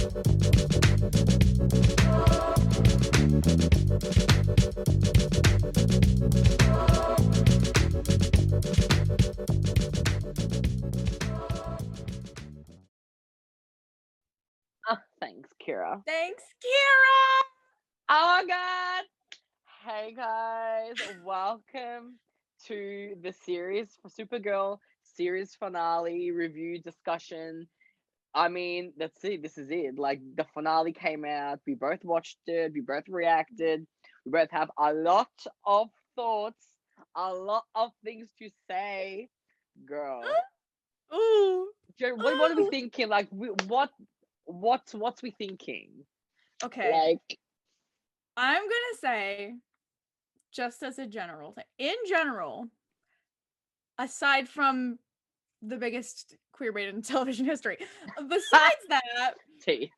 Thanks, Kira. Thanks, Kira. Oh my god! Hey guys, welcome to the series for Supergirl series finale review discussion. I mean, that's it. This is it. Like, the finale came out. We both watched it. We both reacted. We both have a lot of thoughts, a lot of things to say. Girl, Ooh. what are we thinking? Like, what's we thinking? Okay. Like, I'm gonna say, just as a general thing, in general, aside from the biggest queer bait in television history, besides that, tea.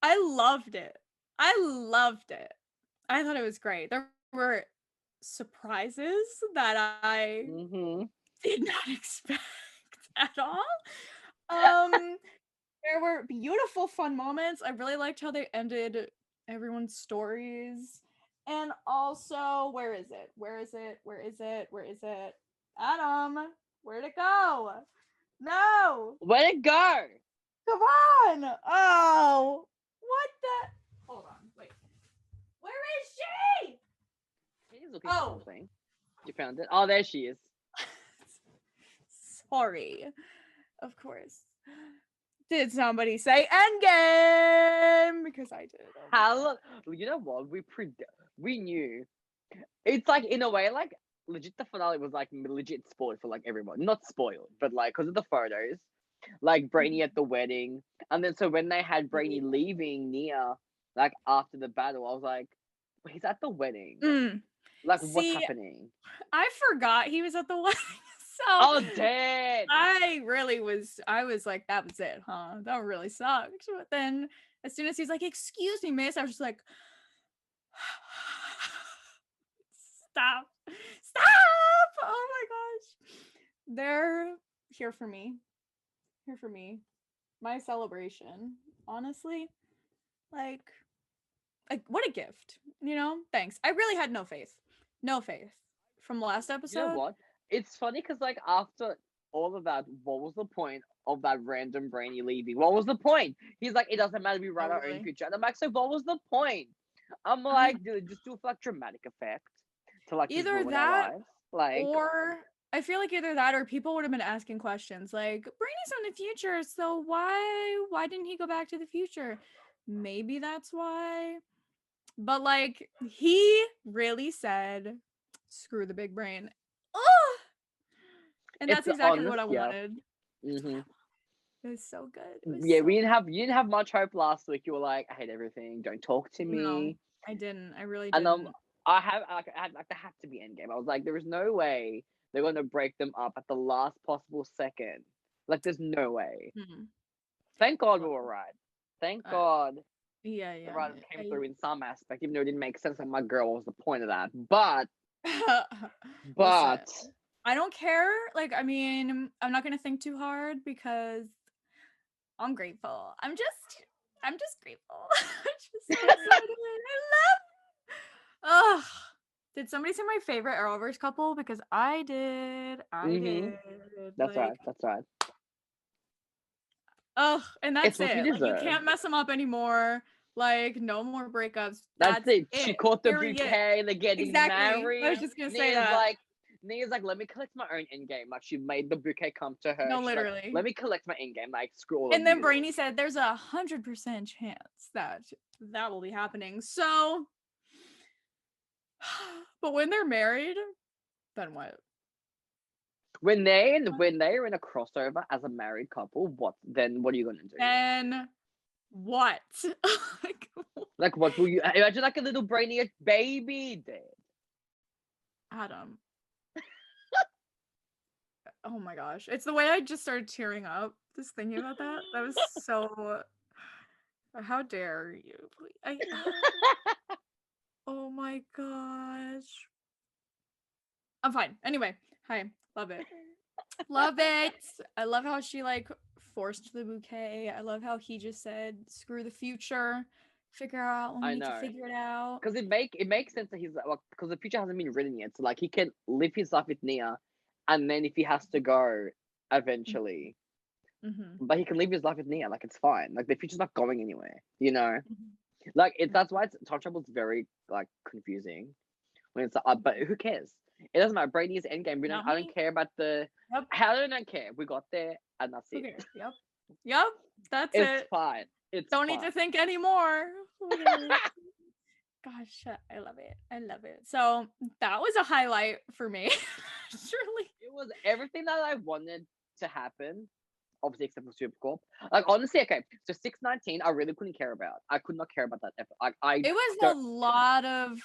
I loved it. I thought it was great. There were surprises that I did not expect at all. There were beautiful, fun moments. I really liked how they ended everyone's stories. And also, where is it? Adam, where'd it go? No! Where'd it go? Come on! Oh! What the? Hold on, wait. Where is she? She's looking for something. You found it? Oh, there she is. Sorry. Of course. Did somebody say endgame? Because I did. How? You know what? We knew. It's like, in a way, like, legit the finale was like legit spoiled for like everyone. Not spoiled, but like because of the photos, like Brainia at the wedding, and then so when they had Brainia leaving Nia, like after the battle, I was like, wait, he's at the wedding. Like, what's happening? I forgot he was at the wedding. So oh, dead. I was like, that was it, huh? That really sucked. But then as soon as he's like, excuse me, miss, I was just like, stop. Oh my gosh. They're here for me. My celebration, honestly. Like what a gift, you know? Thanks. I really had no faith from the last episode. You know what? It's funny because like after all of that, what was the point of that random Brainia leaving? What was the point? He's like, it doesn't matter, we write our own future. And I'm like, so what was the point? I'm like, dude, just do it for like dramatic effect to like either that like, or I feel like either that or people would have been asking questions like, Brainia's in the future, so why didn't he go back to the future? Maybe that's why. But like, he really said, screw the big brain. Oh! And that's exactly what I wanted. It was so good. You didn't have much hope last week. You were like, I hate everything. Don't talk to me. No, I didn't. I really didn't. And I had to be endgame. I was like, there is no way they're going to break them up at the last possible second. Like, there's no way. Thank God we were right. Thank God. Yeah. The writers came through in some aspect, even though it didn't make sense. Like, my girl, what was the point of that? But listen, I don't care. Like, I mean, I'm not gonna think too hard because I'm grateful. I'm just grateful. I'm just so excited. I love. Did somebody say my favorite Arrowverse couple? Because I did. That's right. That's right. And that's it. Like, you can't mess them up anymore. Like, no more breakups. That's it. She caught the bouquet. They're getting married. I was just gonna say that. Nia's like, let me collect my own endgame. Like, she made the bouquet come to her. No, literally. Like, let me collect my endgame. Like, screw all and then you. Brainia said there's 100% chance that will be happening. So, but when they're married, then what? When they're in a crossover as a married couple, what are you gonna do? Then what? like what will you imagine? Like a little Brainia baby dead. Adam. Oh my gosh. It's the way I just started tearing up just thinking about that. That was so. How dare you? Oh my gosh. I'm fine. Anyway, hi. Love it. I love how she like forced the bouquet. I love how he just said, "Screw the future, figure out when we I need to know. figure it out." Because it makes sense that he's like, because the future hasn't been written yet. So like he can live his life with Nia, and then if he has to go eventually, Mm-hmm. but he can live his life with Nia. Like it's fine. Like the future's not going anywhere. You know. Mm-hmm. Like that's why time travel's very like confusing when it's but who cares? It doesn't matter. Brainia's endgame. Not I me. don't care about the Yep. how do I don't care. We got there and that's Who it. cares? Yep. Yep. That's It's it. fine. It's Don't need fine. to think anymore. Literally. Gosh, I love it. I love it. So that was a highlight for me. Surely. It was everything that I wanted to happen. Obviously, except for Supercorp. Like honestly, okay. So 619, I really couldn't care about. I could not care about that. Like I It was don't. a lot of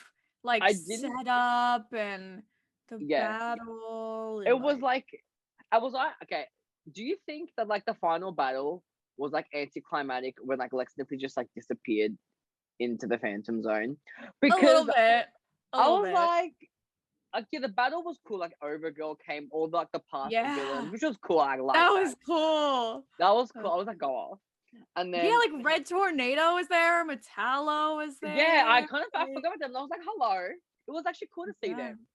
like I didn't. setup and the Yeah. battle It and was like like I was like, okay. Do you think that like the final battle was like anticlimactic when like Lex Nippy just like disappeared into the Phantom Zone? a little Because bit. A I little was bit. like yeah, the battle was cool. Like Overgirl came, all like the past Yeah. villains, which was cool. I like That that. was cool. That was cool. I was like, go off. And Yeah, then like Red Tornado was there, Metallo was yeah, there. I forgot about them. And I was like, hello. It was actually cool to see Yeah. them.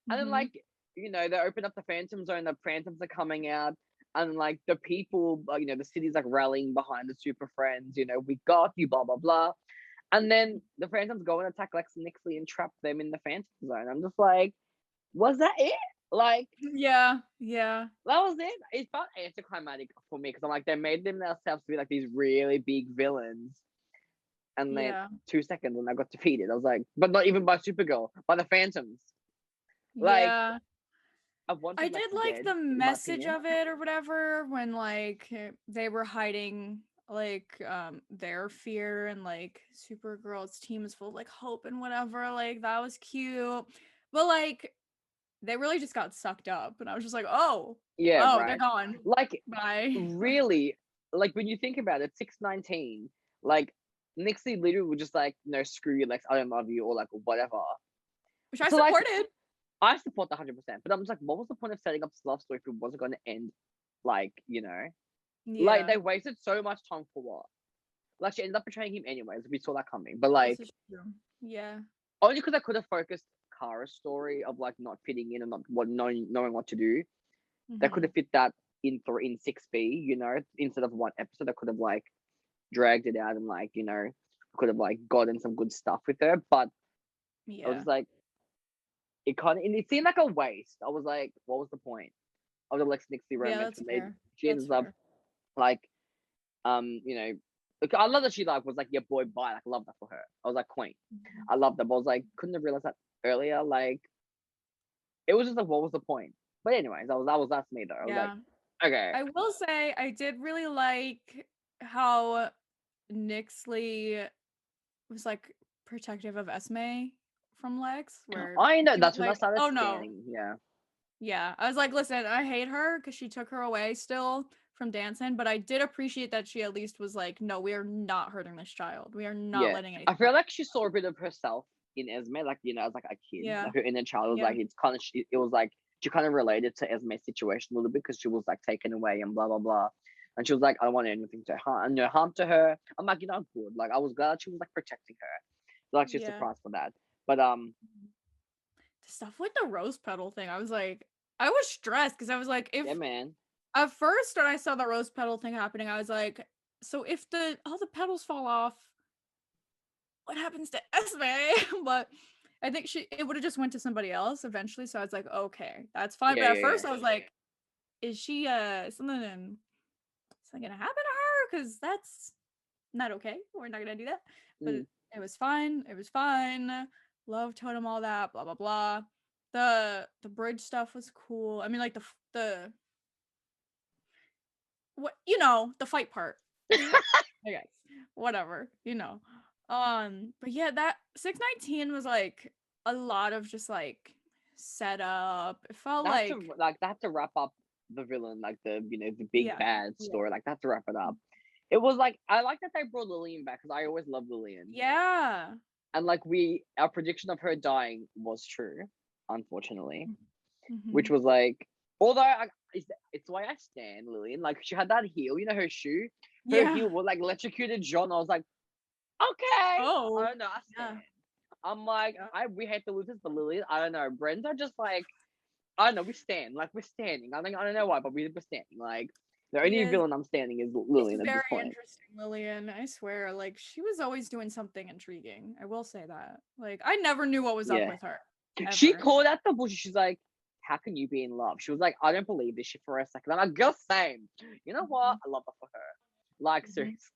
And then Mm-hmm. like they open up the Phantom Zone. The Phantoms are coming out, and like the people, the city's like rallying behind the Super Friends. We got you, blah blah blah. And then the Phantoms go and attack Lex and Nixley and trap them in the Phantom Zone. I'm just like, was that it? Like Yeah, yeah. that was it. It felt anticlimactic for me because I'm like, they made them themselves to be like these really big villains, and then Yeah. 2 seconds and I got defeated. I was like, but not even by Supergirl, by the Phantoms. Like Yeah. I I wanted Lex did like dead, the in my message opinion. of it or whatever when like they were hiding like their fear and like Supergirl's team is full of like hope and whatever. Like that was cute. But like they really just got sucked up and I was just like, "Oh, Yeah, oh, they're right. gone. Like Bye." really, like when you think about it, 619, like Nixie literally would just like, screw you, Lex, I don't love you, or like whatever. Which I So like supported. I support the 100%, but I'm just like, what was the point of setting up this love story if it wasn't going to end like, like Yeah. they wasted so much time for what? Like she ended up betraying him anyways. We saw that coming, but This like is true. Yeah. only because I could have focused Kara's story of like not fitting in and not knowing what to do. They could Mhm. have fit that in 6B, instead of one episode. I could have like dragged it out and like could have like gotten some good stuff with her, but I was Yeah. just like it seemed like a waste. I was like, what was the point of the Lex Nixie Yeah, romance? that's And fair. she That's ends up fair. like look, I love that she like was like, yeah, boy, bye. Like, I love that for her. I was like, queen. Mhm. I love that, but I was like, couldn't have realized that earlier. Like, it was just like, what was the point? But anyways, that's me though. I was like, Yeah. okay, I will say I did really like how Nixley was like protective of Esme from Lex, where I know he was that's when I like, started "Oh no." scanning. Yeah, Yeah. I was like, "Listen, I hate her because she took her away still from dancing, but I did appreciate that she at least was like, no, we are not hurting this child. We are not yeah. letting anything I feel happen." like she saw a bit of herself in Esme, like as like a kid, Yeah. like her inner child was Yeah. like it's kind of it was like she kind of related to Esme's situation a little bit because she was like taken away and blah blah blah, and she was like, I don't want anything to harm, no harm to her. I'm like, good. Like I was glad she was like protecting her. So, like she's Yeah. surprised for that, but The stuff with the rose petal thing, I was stressed because I was like, if yeah, man, at first when I saw the rose petal thing happening, I was like, so if all the petals fall off, what happens to Esme? But I think it would have just went to somebody else eventually. So I was like, okay, that's fine. yeah, But at yeah, yeah. first I was like, is she something gonna happen to her? Because that's not okay. We're not gonna do that. But Mm. it was fine. It was fine. Love totem, all that, blah blah blah. The bridge stuff was cool. I mean, like the what the fight part. I guess whatever But yeah, that 619 was like a lot of just like setup. It felt That's to like like that to wrap up the villain, like the big yeah, bad yeah, story, like that to wrap it up. It was like I like that they brought Lillian back because I always loved Lillian, yeah. and like our prediction of her dying was true, unfortunately, which Mm-hmm. was like Although it's why I stand Lillian. Like she had that heel, you know, her shoe, her Yeah. heel was like electrocuted John. I was like, okay, I Oh. don't know, I Yeah. stand. I'm like, Yeah. we hate the losers, but Lillian, I don't know. Brenda just like, I don't know, we stand. Like we're standing. I don't know why, but we're standing. Like the She only is. villain I'm standing is She's Lillian at very this point. interesting, Lillian. I swear. Like she was always doing something intriguing. I will say that. Like I never knew what was up Yeah. with her. She Ever. called out the bullshit. She's like, how can you be in love? She was like, I don't believe this shit for a second. I'm like, girl, same. You know what? I love her for her. Like, Mhm. seriously,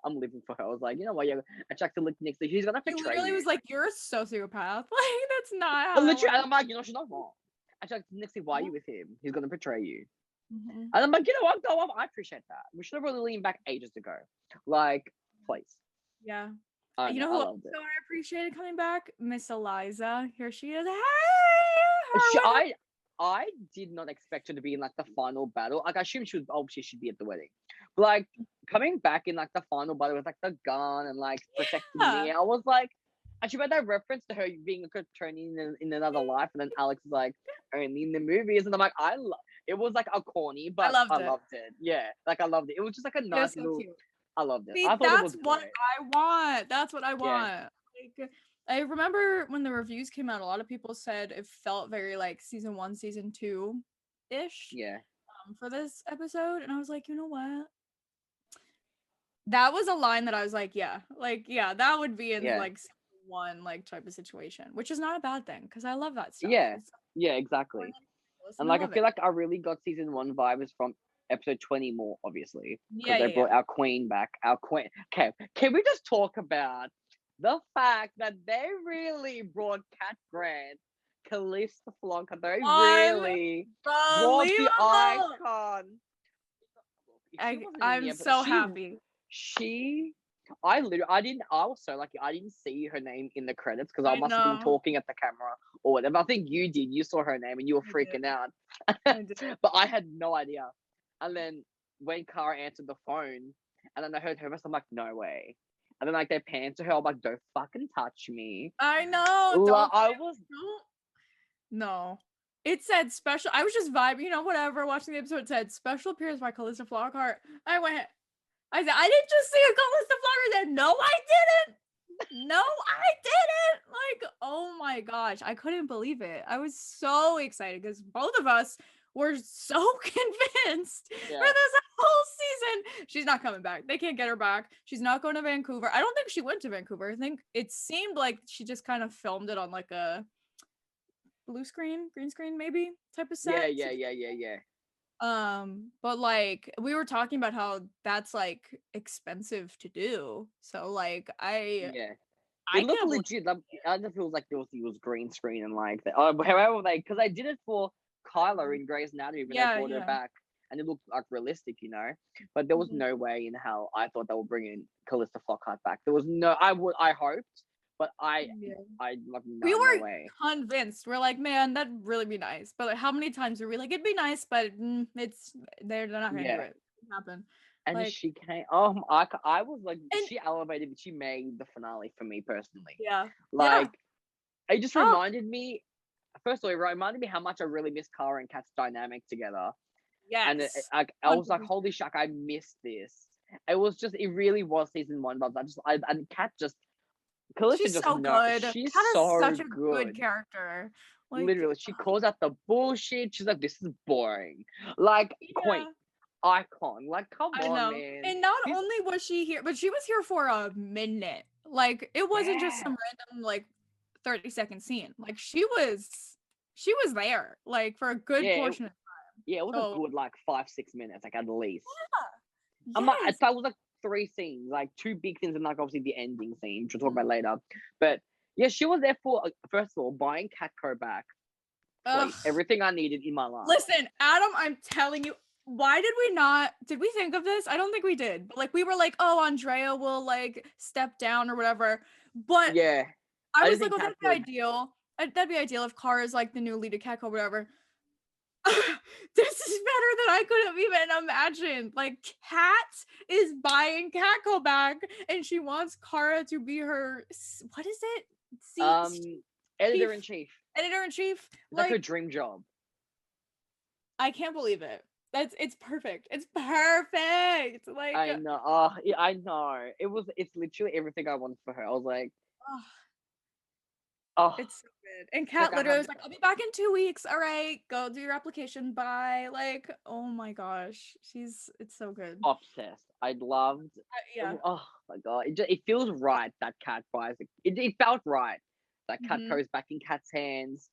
I'm living for her. I was like, you know what? You're attracted to next. She's gonna She betray literally you. was like, "You're a sociopath." Like that's not how that Literally, works. and I'm like, you know, she's not wrong. Attracted to next. Why are you with him? He's gonna betray you. Mhm. And I'm like, you know what? Go on. I appreciate that. We should have brought Lillian back ages ago. Like, please. Yeah. I don't You know. know I who loved also it. I appreciated coming back? Miss Eliza. Here she is. Hey, She, Harlan. I did not expect her to be in like the final battle. Like I assumed she was obviously she'd be at the wedding. But like coming back in like the final battle with like the gun and like protecting Yeah. me, I was like, and she made that reference to her being a Kryptonian in another life, and then Alex is like only in the movies, and I'm like, it was like a corny, I but loved I it. loved it. Yeah, like I loved it. It was just like a It was nice so little. cute. I loved it. See, I thought it that's was what great. I want. That's what I Yeah, want. Like, I remember when the reviews came out, a lot of people said it felt very like season one, season two ish yeah, for this episode. And I was like, you know what? That was a line that I was like, yeah, that would be in yeah, like season one, like type of situation, which is not a bad thing because I love that stuff. yeah, It's yeah, fun exactly. and ridiculous, And and I like I love feel it. like I really got season one vibes from episode 20 more, obviously, because Yeah, they yeah, yeah. brought our queen back. Our queen. Okay, can we just talk about the fact that they really brought Cat Grant, Calista Flocka, they really brought the Unbelievable. icon. If she wasn't in the I'm episode, so happy. she I literally I didn't I was so lucky I didn't see her name in the credits because I I must have been know. talking at the camera or whatever. I think you did. You saw her name and you were I did. freaking out. I did. But I had no idea. And then when Kara answered the phone and then I heard her voice, I'm like, no way. And then like they panned to her, I'm like, don't fucking touch me. I know. I was Don't. No. It said special. I was just vibing, whatever. Watching the episode, it said special appearance by Calista Flockhart. I said, I didn't just see a Calista Flockhart. I said, no, I didn't. No, I didn't. Like, oh my gosh. I couldn't believe it. I was so excited because both of us were so convinced for yeah. this whole season. She's not coming back. They can't get her back. She's not going to Vancouver. I don't think she went to Vancouver. I think it seemed like she just kind of filmed it on like a blue screen, green screen, maybe type of set. Yeah. But like we were talking about how that's like expensive to do. So like Yeah. It I looked can't believe legit. Like, I just feels like it was green screen and like that. Oh, however they because they did it for Kyla in Grey's Anatomy when they yeah, brought her yeah. back, and it looked like realistic, you know. But there was Mhm. no way in hell I thought they would bring in Callista Flockhart back. There was no. I hoped, but Yeah. I like We no were way. convinced. We're like, man, that'd really be nice. But like, how many times were we like, it'd be nice, but it's they're not gonna do Yeah. it. It happen. And Like, she came. Oh, I was like, and she elevated. She made the finale for me personally. yeah, yeah. Like, it just Oh, reminded me. First of all, it reminded me how much I really miss Kara and Kat's dynamic together. And yes. I was like, 100%. holy shuck, I missed this. It was just, it really was season one, but and Kat just, Calista She's just so no, good. she's Kat is so such a good good. character. Like, Literally, she calls out the bullshit. She's like, this is boring. Like, queen, yeah. icon. Like, come I on, know. man. And not This, only was she here, but she was here for a minute. Like it wasn't just yeah. some random like 30-second scene. Like she was there like for a good Yeah, portion of yeah, it was a so good, like, 5-6 minutes, like, at least. I'm like, yes. that was like 3 scenes, like 2 big things, and like obviously the ending scene, which we'll talk Mhm. about later. But yeah, she was there for first of all buying Catco back. Ugh. Please, everything I needed in my life. Listen, Adam, I'm telling you, why did we think of this? I don't think we did. But like we were like, oh, Andrea will like step down or whatever. But Yeah, I I was didn't like, think oh, Cat that'd be would. ideal. That'd be ideal if Kara's like the new lead of Catco or whatever. This is better than I could have even imagined. Like, Kat is buying Catco back, and she wants Kara to be her. What is it? Editor in Chief chief. editor in chief. It's like her Like, dream job. I can't believe it. It's perfect. It's perfect. Like, I know. Oh, yeah, I know. It's literally everything I wanted for her. I was like, oh, oh, it's so good. And it's like Kat I literally have was like, I'll be back in 2 weeks. All right, go do your application. Bye. Like, oh my gosh. It's so good. obsessed. I loved. Yeah. Oh my god, it feels right that Cat buys it. It felt right. That Cat Hmm. goes back in Cat's hands.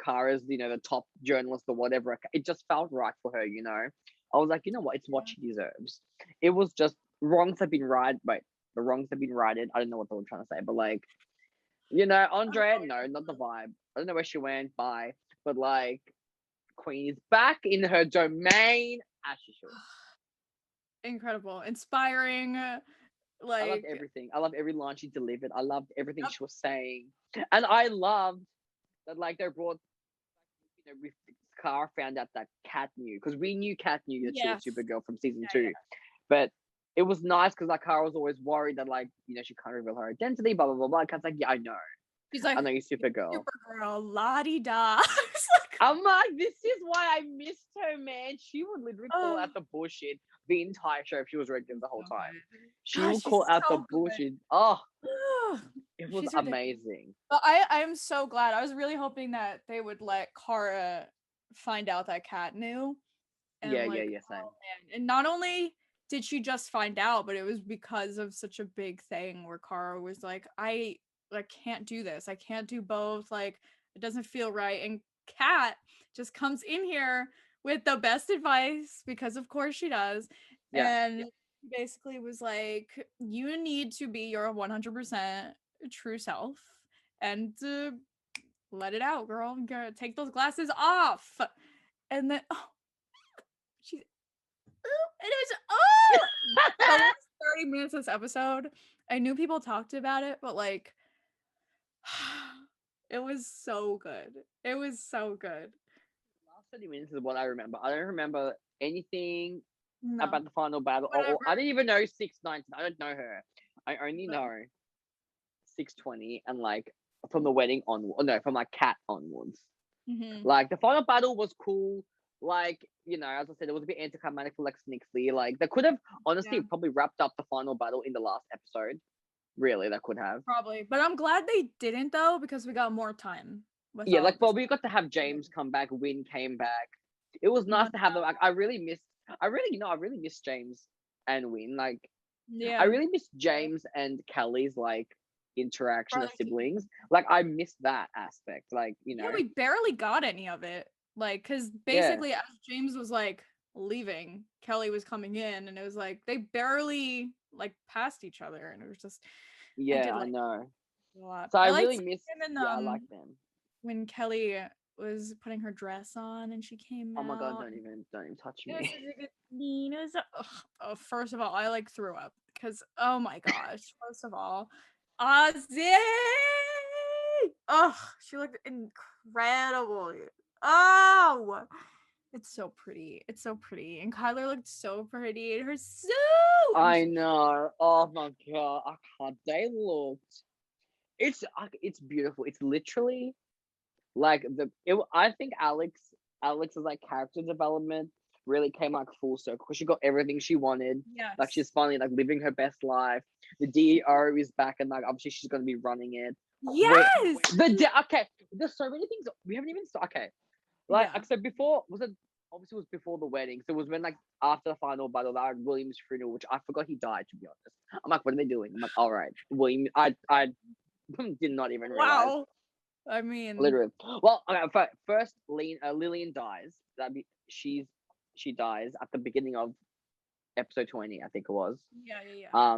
Kara's the top journalist or whatever. It just felt right for her. I was like, you know what? It's what Yeah. she deserves. It was just wrongs have been right. Wait, the wrongs have been righted. I don't know what they were trying to say, but like, Andrea, Oh, no, not the vibe. I don't know where she went. Bye. But like, Queen is back in her domain as she should. incredible, inspiring. I loved Like, everything. I loved every line she delivered. I loved everything yep, she was saying, and I loved that like they brought with Car found out that Kat knew because we knew Kat knew that she was yes, Supergirl from season yeah, two, but it was nice because like Car was always worried that like she can't reveal her identity, blah blah blah blah. Kat's like, yeah, she's I like, know you're Supergirl. Supergirl, la di da. I'm like, this is why I missed her, man. She would literally call Oh, out the bullshit the entire show if she was regular the whole so time. good. She Gosh, will she's call out the so good. bullshit. Oh, Ugh, it was she's ridiculous. amazing. But I am so glad. I was really hoping that they would let Kara find out that Kat knew. And Yeah, yeah, like, yeah, oh same. man. And not only did she just find out, but it was because of such a big thing where Kara was like, I can't do this. I can't do both. Like, it doesn't feel right. And Kat just comes in here with the best advice because of course she does. Yeah, And basically was like, you need to be your 100% true self and let it out, girl. Take those glasses off. And then she and it was the last 30 minutes of this episode. I knew people talked about it, but like it was so good. It was so good. last 30 minutes is what I remember. I don't remember anything No. about the final battle. Or Whatever. I didn't even know 619. I don't know her. I only But know 620 and like from the wedding onward. Oh, no, from like Cat onwards. mhm. Like the final battle was cool. Like, as I said, it was a bit anticlimactic for Lex Nixley. Like they could have honestly Yeah, probably wrapped up the final battle in the last episode. Really, that could have. probably. But I'm glad they didn't though because we got more time Yeah, like without well, this. we got to have James come back, Win came back. It was nice to have them. Like, I really missed James and Win. Like, I Yeah. really missed James and Kelly's like interaction Brother as team. siblings. Like, I missed that aspect. Like, Yeah, we barely got any of it. Like, because yeah, basically, as James was like leaving, Kelly was coming in, and it was like they barely like passed each other, and it was just, I yeah, did I like know. it a lot. So I I really liked missed. him in Yeah, I like them. when Kelly was putting her dress on and she came Oh my god, out. don't even touch It was me. such a good scene. It was first of all, I like threw up because oh my gosh. First of all, Ozzy. Oh, she looked incredible. Oh, it's so pretty. It's so pretty. And Kyler looked so pretty in her suit. And I she, know. Oh my god, I can't. They looked. It's beautiful. It's literally like I think Alex's like character development really came like full circle because she got everything she wanted. Like yes. she's finally like living her best life. The DEO is back and like obviously she's gonna be running it. Wait, Yes. okay. There's so many things we haven't even okay. Like Yeah. so before was it obviously it was before the wedding. So it was when like after the final battle that William's funeral, which I forgot he died to be honest. I'm like, what are they doing? I'm like, all right, William. I did not even realize. Wow. I mean, Literally. Well, okay, first, Lillian dies. She dies at the beginning of episode 20, I think it was. yeah, yeah, yeah.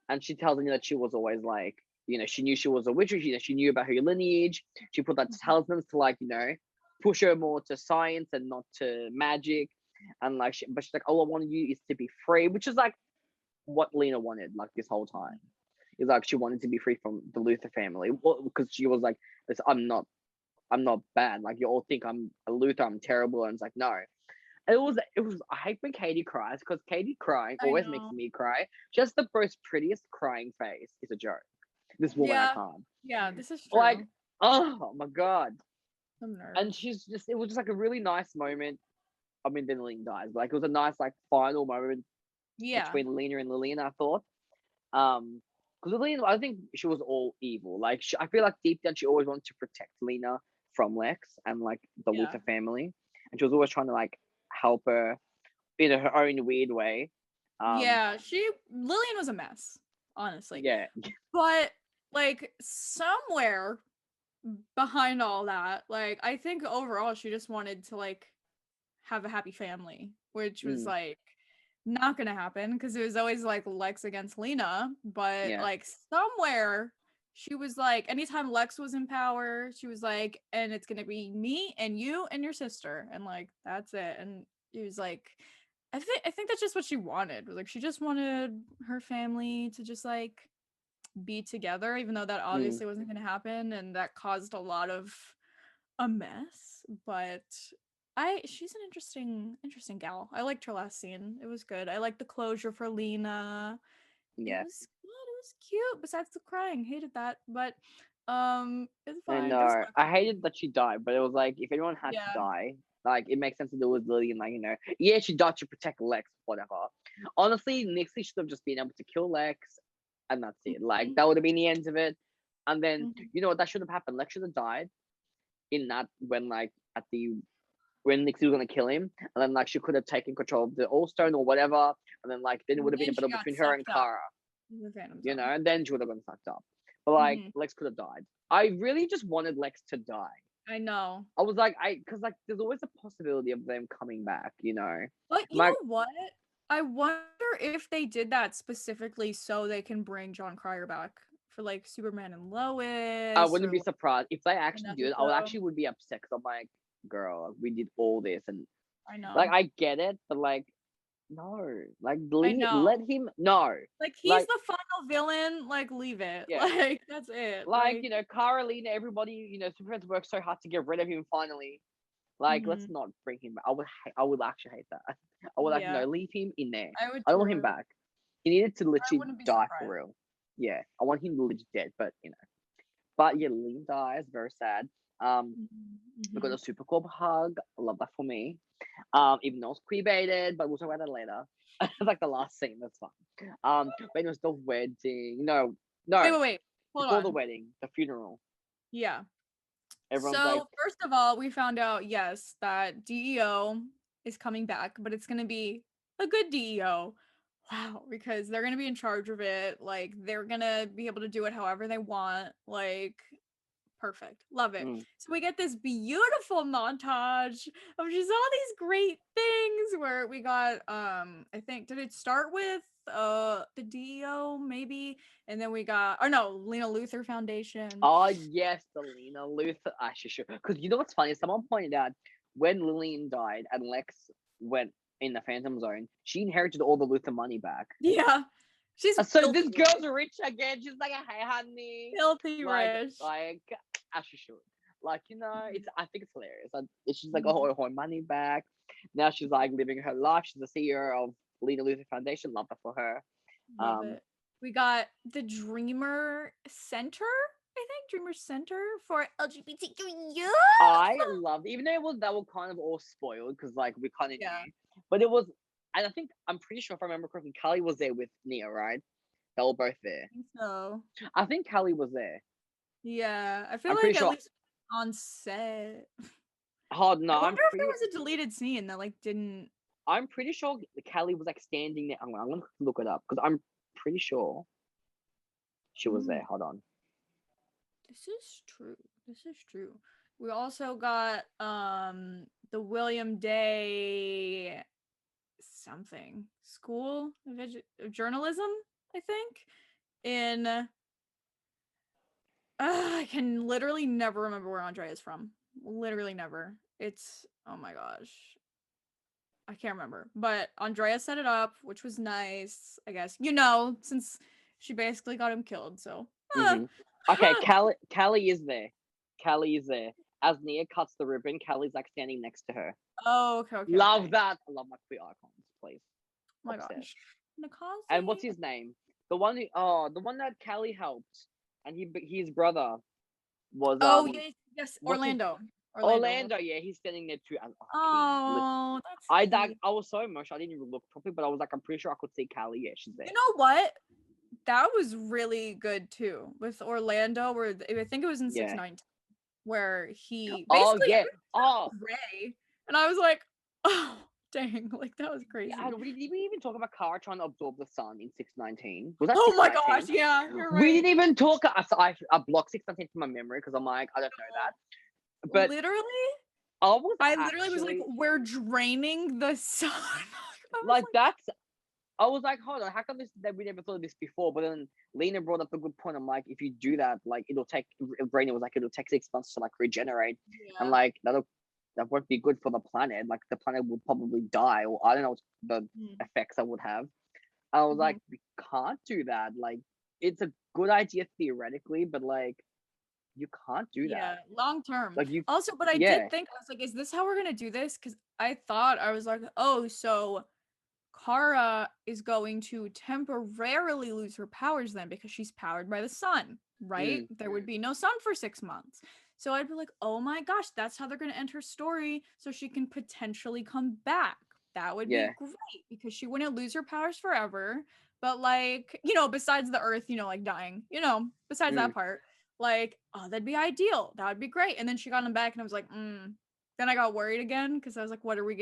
And she tells me that she was always like, she knew she was a witch. She knew about her lineage. She put that talismans to like, push her more to science and not to magic. And like, but she's like, all I want you is to be free, which is like what Lena wanted like this whole time. Is like she wanted to be free from the Luther family because she was like, I'm not bad. Like you all think I'm a Luther, I'm terrible, and it's like no. It was. I hate when Katie cries because Katie crying I always makes know. me cry. Just the most prettiest crying face is a joke. This woman, I Yeah. can't. Yeah, this is Like, true. oh my god. Some And nerves. it was just like a really nice moment. then Lillian dies. But, like, it was a nice, like, final moment Yeah. between Lena and Lillian, I thought. Because Lillian, I think she was all evil. Like, I feel like deep down she always wanted to protect Lena from Lex and, like, the Yeah. Luthor family, and she was always trying to, like, help her in her own weird way. Yeah, Lillian was a mess, honestly. Yeah. But like somewhere behind all that, like I think overall she just wanted to like have a happy family, which was like not gonna happen because it was always like Lex against Lena. But Yeah. like somewhere she was like, anytime Lex was in power, she was like, and it's gonna be me and you and your sister, and like that's it. And it was like, I think that's just what she wanted. Like she just wanted her family to just like be together, even though that obviously wasn't gonna happen, and that caused a lot of a mess. But she's an interesting gal. I liked her last scene. It was good. I liked the closure for Lena. Yeah. It was good. It was cute. Besides the crying, hated that. But it's I fine. It was know. not I creepy. hated that she died, but it was like if anyone had to Yeah. die, like it makes sense to do with Lillian. Like, yeah, she died to protect Lex, whatever. Honestly, Nixie should have just been able to kill Lex, and that's it. Like that would have been the end of it. And then you know what? That should have happened. Lex should have died in that when Nixie was gonna kill him, and then like she could have taken control of the All Stone or whatever, and then like then it would have been Then a she battle got between her and sucked up Kara, in the Phantom Zone. and then she would have been fucked up. But like Lex could have died. I really just wanted Lex to die. I know. I was like, because like there's always a possibility of them coming back, But you Like, know what? I wonder if they did that specifically so they can bring John Cryer back for like Superman and I Lois wouldn't or be like surprised if they actually do it. I would Netherco. actually would be upset because I'm like, girl, we did all this, and I know. like I get it, but like no, like I know. let him no. Like he's the final villain. Like leave it. Yeah. Like that's it. Like Kara, Lena, everybody, Superman's worked so hard to get rid of him finally. Like, let's not bring him back. I would actually hate that. I would like, no, leave him in there. I would I don't want too. him back. He needed to literally wouldn't be die for surprised. real. Yeah, I want him legit dead, but But yeah, Liam dies, very sad. We got a Supercorp hug. I love that for me. Even though it's pre-baited, but we'll talk about that later. Like the last scene, that's fun. But it was the wedding. No. Wait. Hold Before on. the wedding, the funeral. Yeah. Everyone's So like, first of all, we found out, yes, that DEO is coming back, but it's gonna be a good DEO. Wow, because they're gonna be in charge of it. Like they're gonna be able to do it however they want. Like perfect. Love it. So we get this beautiful montage of just all these great things where we got I think did it start with the DEO maybe, and then we got Lena Luthor Foundation. oh yes, the Lena Luthor. Actually, sure. Because you know what's funny? Someone pointed out when Lillian died and Lex went in the Phantom Zone, she inherited all the Luthor money back. Yeah. She's so this girl's rich again. She's like, hey, honey, filthy rich. Like, as she should. Like, I think it's hilarious. She's like, oh, her money back. Now she's like living her life. She's the CEO of Lena Luthor Foundation. Love that for her. Love it. We got the Dreamer Center. I think Dreamer Center for LGBTQ youth. I loved, even though that was kind of all spoiled because like we kind of knew, but it was. And I think I'm pretty sure if I remember correctly, Callie was there with Nia, right? They were both there. I think so. I think Callie was there. Yeah, I feel like at least on set. Oh no! I wonder if there was a deleted scene that like didn't. I'm pretty sure Callie was like standing there. I'm gonna look it up because I'm pretty sure she was there. Hold on. This is true. We also got the William Day something school of journalism, I think, in I can literally never remember where Andrea is from. Literally never. It's oh my gosh. I can't remember. But Andrea set it up, which was nice, I guess. Since she basically got him killed, so Okay, Callie is there. Callie is there. As Nia cuts the ribbon, Callie's like standing next to her. Oh, okay. Love that. I love my queer icons, please. Oh my gosh. And what's his name? The one that Callie helped, and his brother was yes, Orlando. Orlando. Yeah, he's standing there too. And, Oh, that's sweet. I was so emotional. I didn't even look properly, but I was like, I'm pretty sure I could see Callie. Yeah, she's there. You know what? That was really good too with Orlando, where I think it was in Yeah. 619, where he Oh basically yeah. everything Oh was gray, and I was like, oh dang, like that was yeah. crazy. Did we even talk about Kara trying to absorb the sun in 619? Was that Oh my 619? gosh, yeah, you're We right. didn't even talk. I blocked 619 from my memory because I'm like, I don't know that. But Literally, I was I literally was like, actually we're draining the sun. I was like, that's. I was like, hold on, how come this that we never thought of this before? But then Lena brought up a good point. I'm like, if you do that, like it'll take. Brainia was like, it'll take 6 months to like regenerate, and yeah. like that won't be good for the planet. Like the planet will probably die, or I don't know what the effects I would have. I was like, we can't do that. Like, it's a good idea theoretically, but like, you can't do Yeah, that. long term. Like, you, Also, but I yeah, did think, I was like, is this how we're gonna do this? Because I was like, oh, so Kara is going to temporarily lose her powers then because she's powered by the sun, right? mm, There would be no sun for 6 months. So I'd be like, oh my gosh, that's how they're gonna end her story so she can potentially come back. That would yeah, be great because she wouldn't lose her powers forever. But like, besides the earth, like dying, besides mm, that part, like, oh, that'd be ideal. That would be great. And then she got him back and I was like, Then I got worried again because I was like, how are we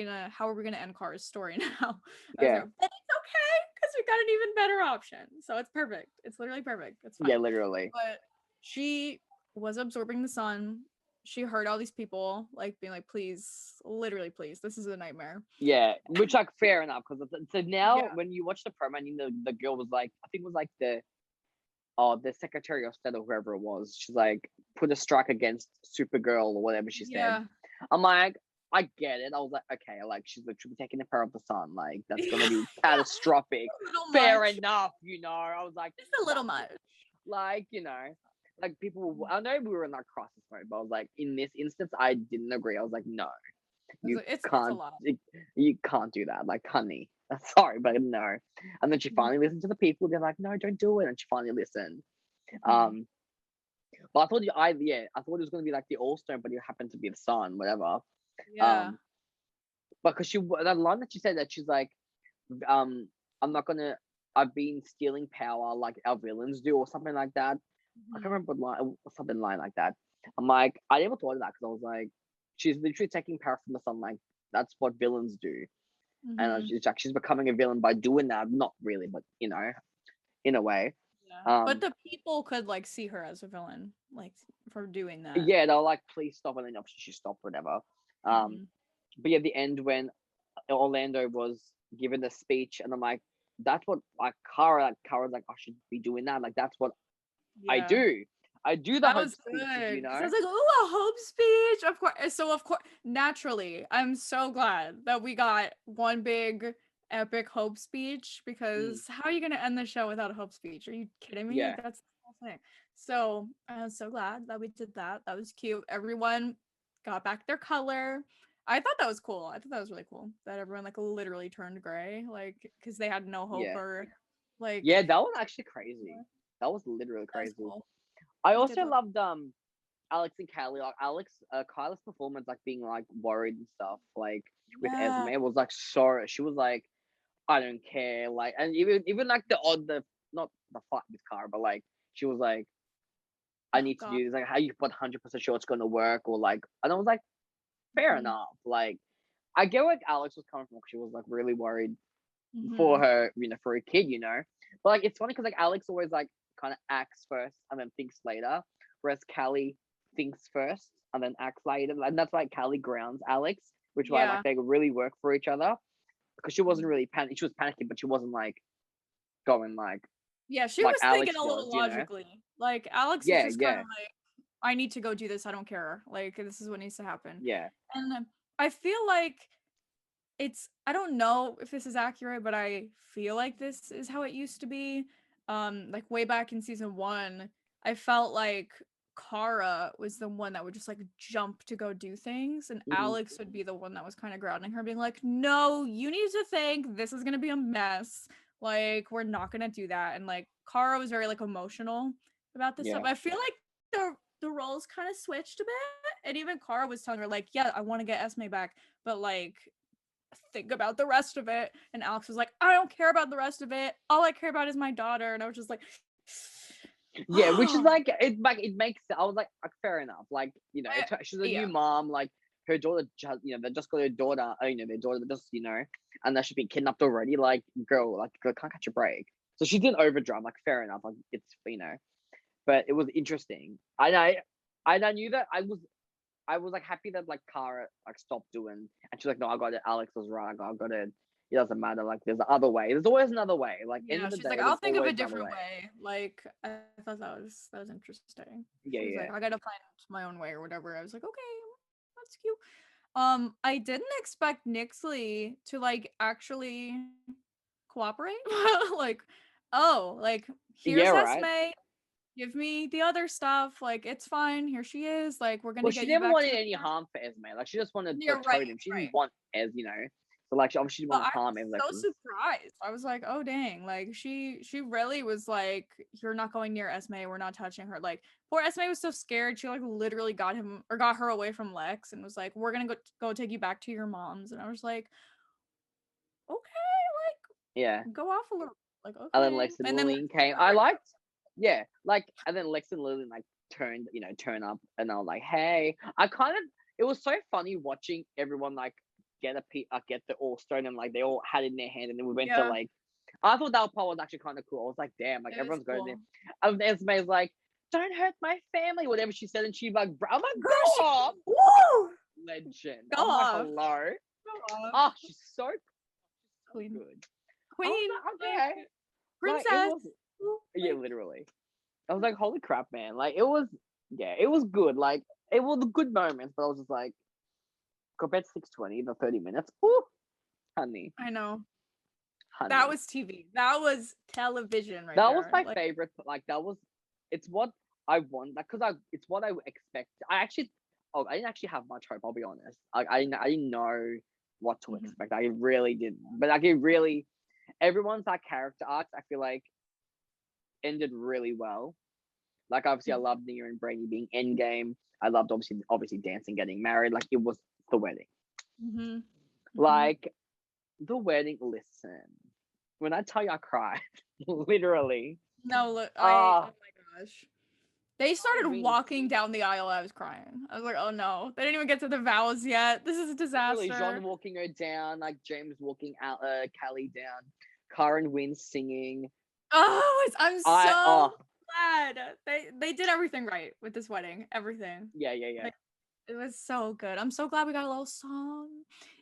gonna end Kara's story now? I was yeah, like, but it's okay because we got an even better option. So it's perfect. It's literally perfect. It's yeah, fine. literally, But she was absorbing the sun. She heard all these people like being like, please, literally, please, this is a nightmare. yeah. Which like fair enough because so now Yeah. when you watch the promo, and the girl was like, I think it was like the Secretary of State or whoever it was. She's like, put a strike against Supergirl or whatever she said. Yeah. I'm like, I get it. I was like, okay, like she's literally taking the power of the sun. Like that's gonna be Yeah. catastrophic. A little Fair much. enough, you know. I was like, Just a little much. like like people. I know we were in that crisis mode, but I was like, in this instance, I didn't agree. I was like, no, you It's a can't, lot. you can't do that. Like, honey, sorry, but no. And then she finally listened to the people. They're like, no, don't do it. And she finally listened. But I thought I thought it was gonna be like the All Stone, but it happened to be the Sun, whatever. Yeah. But because that line that she said that she's like, I'm not gonna. I've been stealing power like our villains do, or something like that. I can't remember what line, something line like that. I'm like, I never thought of that because I was like, she's literally taking power from the sun, like that's what villains do, and it's like she's becoming a villain by doing that. Not really, but in a way. Yeah. But the people could like see her as a villain, like for doing that. Yeah, they're like, please stop, and then obviously she stopped, whatever. But yeah, the end when Orlando was given the speech, and I'm like, that's what like Kara's like, I should be doing that. Like that's what I do. I do the That hope was speeches, good. you know. I was like, "Oh, a hope speech!" Of course. So of course, naturally, I'm so glad that we got one big epic hope speech because how are you gonna end the show without a hope speech? Are you kidding me? Yeah. Like that's the whole thing. So I was so glad that we did that. That was cute. Everyone got back their color. I thought that was cool. I thought that was really cool that everyone like literally turned gray, like because they had no hope or like. Yeah, that was actually crazy. That was literally That was crazy. cool. I also loved Alex and Callie, like Kyla's performance, like being like worried and stuff, like with Esme, it was like so. She was like, I don't care, like, and even like the not the fight with Kara, but like she was like, I need to do this. Like, how you 100% sure it's gonna work, or like, and I was like, fair enough. Like, I get where Alex was coming from. She was like really worried for her, for a kid, But like, it's funny because like Alex always like kind of acts first and then thinks later, whereas Callie thinks first and then acts later, and that's why Callie grounds Alex, which why like they really work for each other because she wasn't really She was panicking, but she wasn't like going like. Yeah, she like was Alex thinking a little was, logically. Like Alex was just kind of like, I need to go do this. I don't care. Like this is what needs to happen. Yeah. And I feel like I don't know if this is accurate, but I feel like this is how it used to be. Like way back in season 1, I felt like Kara was the one that would just like jump to go do things, and Alex would be the one that was kind of grounding her, being like, no, you need to think this is gonna be a mess. Like, we're not gonna do that. And like Kara was very like emotional about this stuff. I feel like the roles kind of switched a bit and even Kara was telling her like, yeah, I want to get Esme back, but like think about the rest of it. And Alex was like, I don't care about the rest of it. All I care about is my daughter. And I was just like, Yeah, which is like it makes. I was like fair enough. Like she's a new yeah. mom. Like her daughter, they just got her daughter. Their daughter just and that she's been kidnapped already. Like girl, can't catch a break. So she did overdrive. Like fair enough. Like it's but it was interesting. I knew that I was like happy that like Kara like stopped doing, and she's like, no, I got it. Alex was right. I got it. It doesn't matter. Like there's the other way. There's always another way. Like end Yeah, of the she's day, like, there's I'll think of a always another different way. way. Like, I thought that was interesting. Yeah, She's yeah. like, I gotta find my own way or whatever. I was like, okay, that's cute. I didn't expect Nixley to like actually cooperate. Like, oh, like here's Yeah, right. Esme. Give me the other stuff. Like, it's fine. Here she is. Like, we're Well, gonna she get you never back to wanted the any farm. harm for Esme. Like she just wanted a You're right, totem. She didn't right. want So like she obviously didn't But want I to harm was Esme. so surprised. I was like, oh dang. Like she really was like, you're not going near Esme, we're not touching her. Like poor Esme was so scared. She like literally got her away from Lex and was like, we're gonna go take you back to your mom's. And I was like, okay, Yeah. like go off a little. Like, And then okay. Lex and And then Lex Lillian came. got I her. liked, yeah, like, and then Lex and Lillian like turn up, and I was like, hey, it was so funny watching everyone like get get the All Stone, and like they all had it in their hand, and then we went to Yeah, like, I thought that part was actually kind of cool. I was like, damn, like it was everyone's going there. cool. And Esme's like, don't hurt my family, whatever she said, and she like, I'm like, Girl, go off, woo! legend. Go I'm like, off. hello. Go off. Oh, she's so Queen. good. I Queen. was like, okay. Like it Princess. was, yeah, literally. I was like, holy crap, man. Like, it was good. Like, it was good moments, but I was just like, compared to 620, the 30 minutes, ooh, honey, I know. That honey. was TV. That was television right That was there. my Like, favorite. Like, it's what I want. Like, it's what I expect. I didn't actually have much hope, I'll be honest. Like, I didn't know what to mhm. expect. I really didn't. But, like, everyone's, like, character arcs, I feel like, ended really well. Like obviously, I loved Nia and Brainia being endgame. I loved obviously dancing, getting married. Like it was the wedding. Mhm. Like the wedding. Listen, when I tell you I cried, literally. No, look, oh Ah, my gosh. They started Wins. walking down the aisle. I was crying. I was like, oh no, they didn't even get to the vows yet. This is a Literally, disaster. John walking her down, like James walking out, Callie down, Karen Wynn singing. Oh, I'm so Oh glad they did everything right with this wedding. Everything. yeah. Like, it was so good. I'm so glad we got a little song.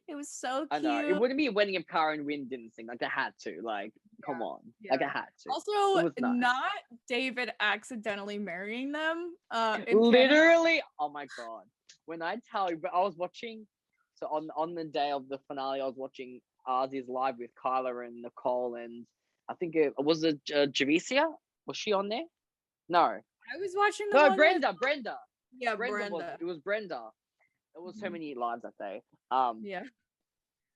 It was so I know it cute. wouldn't be a wedding if Karen Wynn didn't sing. Like they had to. Like come on, like I Yeah. had to. It Also, was nice. not David accidentally marrying them. In Canada. Literally, oh my god! When I tell you, but I was watching. So on the day of the finale, I was watching Ozzy's live with Kyla and Nicole, and I think it was Javicia. Was she on there? No, I was watching the no, one with Brenda. yeah, Brenda was. Brenda. It was Brenda. It was so Mhm. many lives that day. Yeah.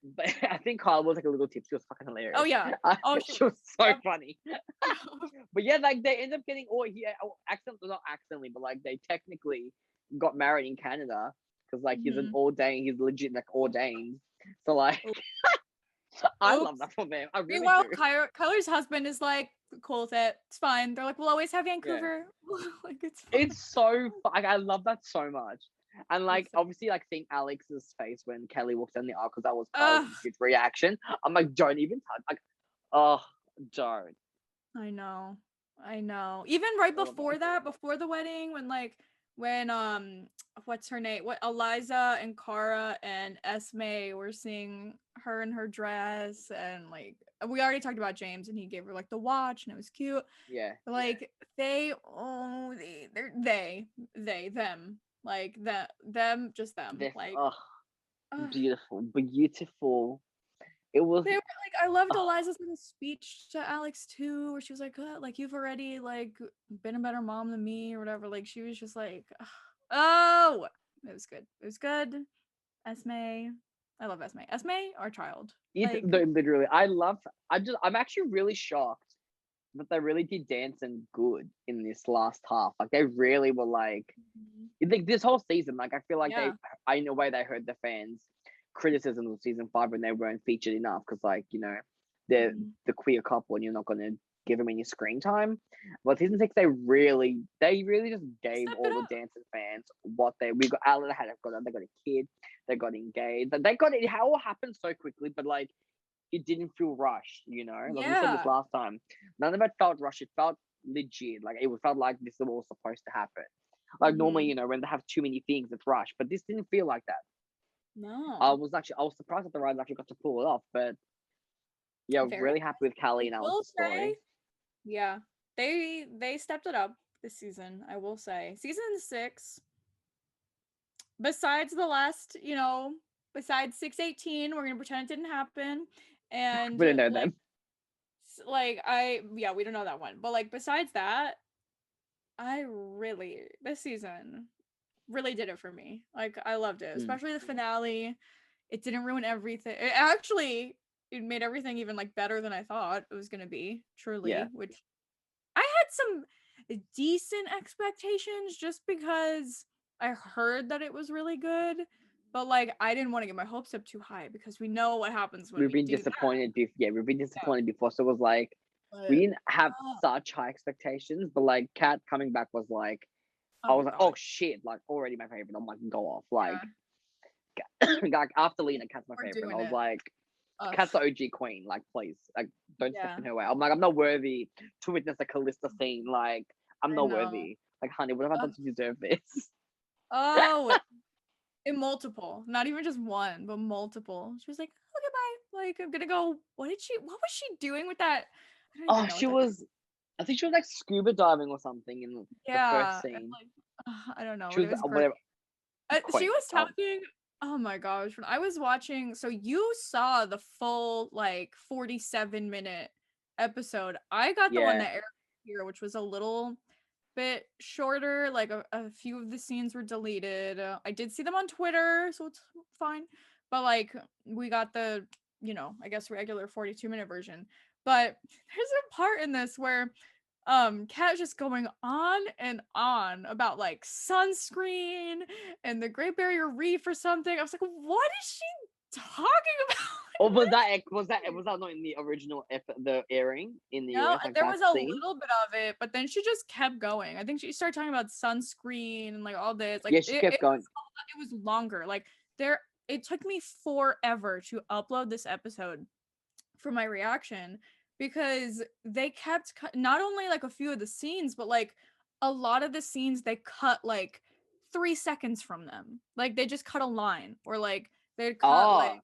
But I think Kyla was like a little tipsy. It was fucking Oh hilarious. yeah. Oh She was so yeah. funny. But yeah, like they end up getting accidentally, not accidentally, but like they technically got married in Canada because like Mhm. he's legit like ordained. So like I Oops. love that for them. I really Meanwhile, do. Kyler's husband is like cool with it. It's fine. They're like, we'll always have Yeah, Vancouver. Like it's fine. it's so like I love that so much. And like It's so- obviously like seeing Alex's face when Kelly walks down the aisle because that was Kyle's Ugh, huge reaction. I'm like, don't even touch. Like, oh, don't. I know. I know. Even right All of before them. that, before the wedding, when what's her name? What Eliza and Cara and Esme were seeing her in her dress and like we already talked about James and he gave her like the watch and it was cute. Yeah. Like they them like them just them This like oh ugh. beautiful. It was They were like, I loved oh, Eliza's little speech to Alex too, where she was like, like you've already like been a better mom than me or whatever. Like she was just like, oh, it was good. It was good. Esme, I love Esme. Esme, our child. it's Like, literally I'm actually really shocked but they really did dancing good in this last half. Like they really were like, like this whole season. Like I feel like Yeah. in a way, they heard the fans' criticism of season 5 when they weren't featured enough because, like, they're the queer couple and you're not going to give them any screen time. But season 6, they really just gave Step all it the up. dancing fans what we got. Alan they got a kid, they got engaged, they got it. How it all happened so quickly, but like it didn't feel rushed. Like we said this Yeah. last time, none of it felt rushed. It felt legit. Like it felt like this was all supposed to happen. Like normally, when they have too many things, it's rushed, but this didn't feel like that. No. I was surprised that the writers actually got to pull it off, but yeah, Very really happy with Callie and I will Alice's story. yeah, they stepped it up this season. I will say, season 6. Besides the last, besides 618, we're gonna pretend it didn't happen, and We didn't know them. we don't know that one, but like besides that, this season really did it for me. Like I loved it, especially the finale. It didn't ruin everything. It made everything even like better than I thought it was gonna be. Truly, Yeah. which I had some decent expectations just because I heard that it was really good, but like I didn't want to get my hopes up too high because we know what happens when We've we been do disappointed before. Yeah, we've been that. disappointed before. So it was like we But, didn't have such high expectations, but like Kat coming back was like, I oh was my like, god. oh shit, like already my favorite. I'm like, go off. Like, Yeah, like after Lena, Kat's my we're favorite. doing I was it. like, Ugh, Kat's the OG queen. Like, please, like, don't step yeah, in her way. I'm like, I'm not worthy to witness a Callista scene. Like, I'm I not know. worthy. Like, honey, what have I Ugh. done to deserve this? Oh, in multiple, not even just one, but multiple. She was like, "Oh, goodbye." Like, I'm gonna go. What was she doing with that? I don't even Oh, know what she that. was. I think she was like scuba diving or something in the first Yeah, and scene. like, I don't know, She but was it was great. whatever. She Queen. was talking. Oh my gosh, when I was watching, so you saw the full like 47-minute episode. I got the one Yeah. that aired here, which was a little bit shorter. Like a few of the scenes were deleted. I did see them on Twitter, so it's fine. But like we got the, I guess regular 42-minute version. But there's a part in this where Kat's just going on and on about like sunscreen and the Great Barrier Reef or something. I was like, what is she talking about? Or Like, what is was that not in the original the airing in the No, US, like there that was a scene? little bit of it, but then she just kept going. I think she started talking about sunscreen and like all this. Like Yeah, she kept going. it was longer. Like it took me forever to upload this episode for my reaction because they kept not only like a few of the scenes, but like a lot of the scenes they cut like 3 seconds from them. Like they just cut a line or like they'd cut Oh,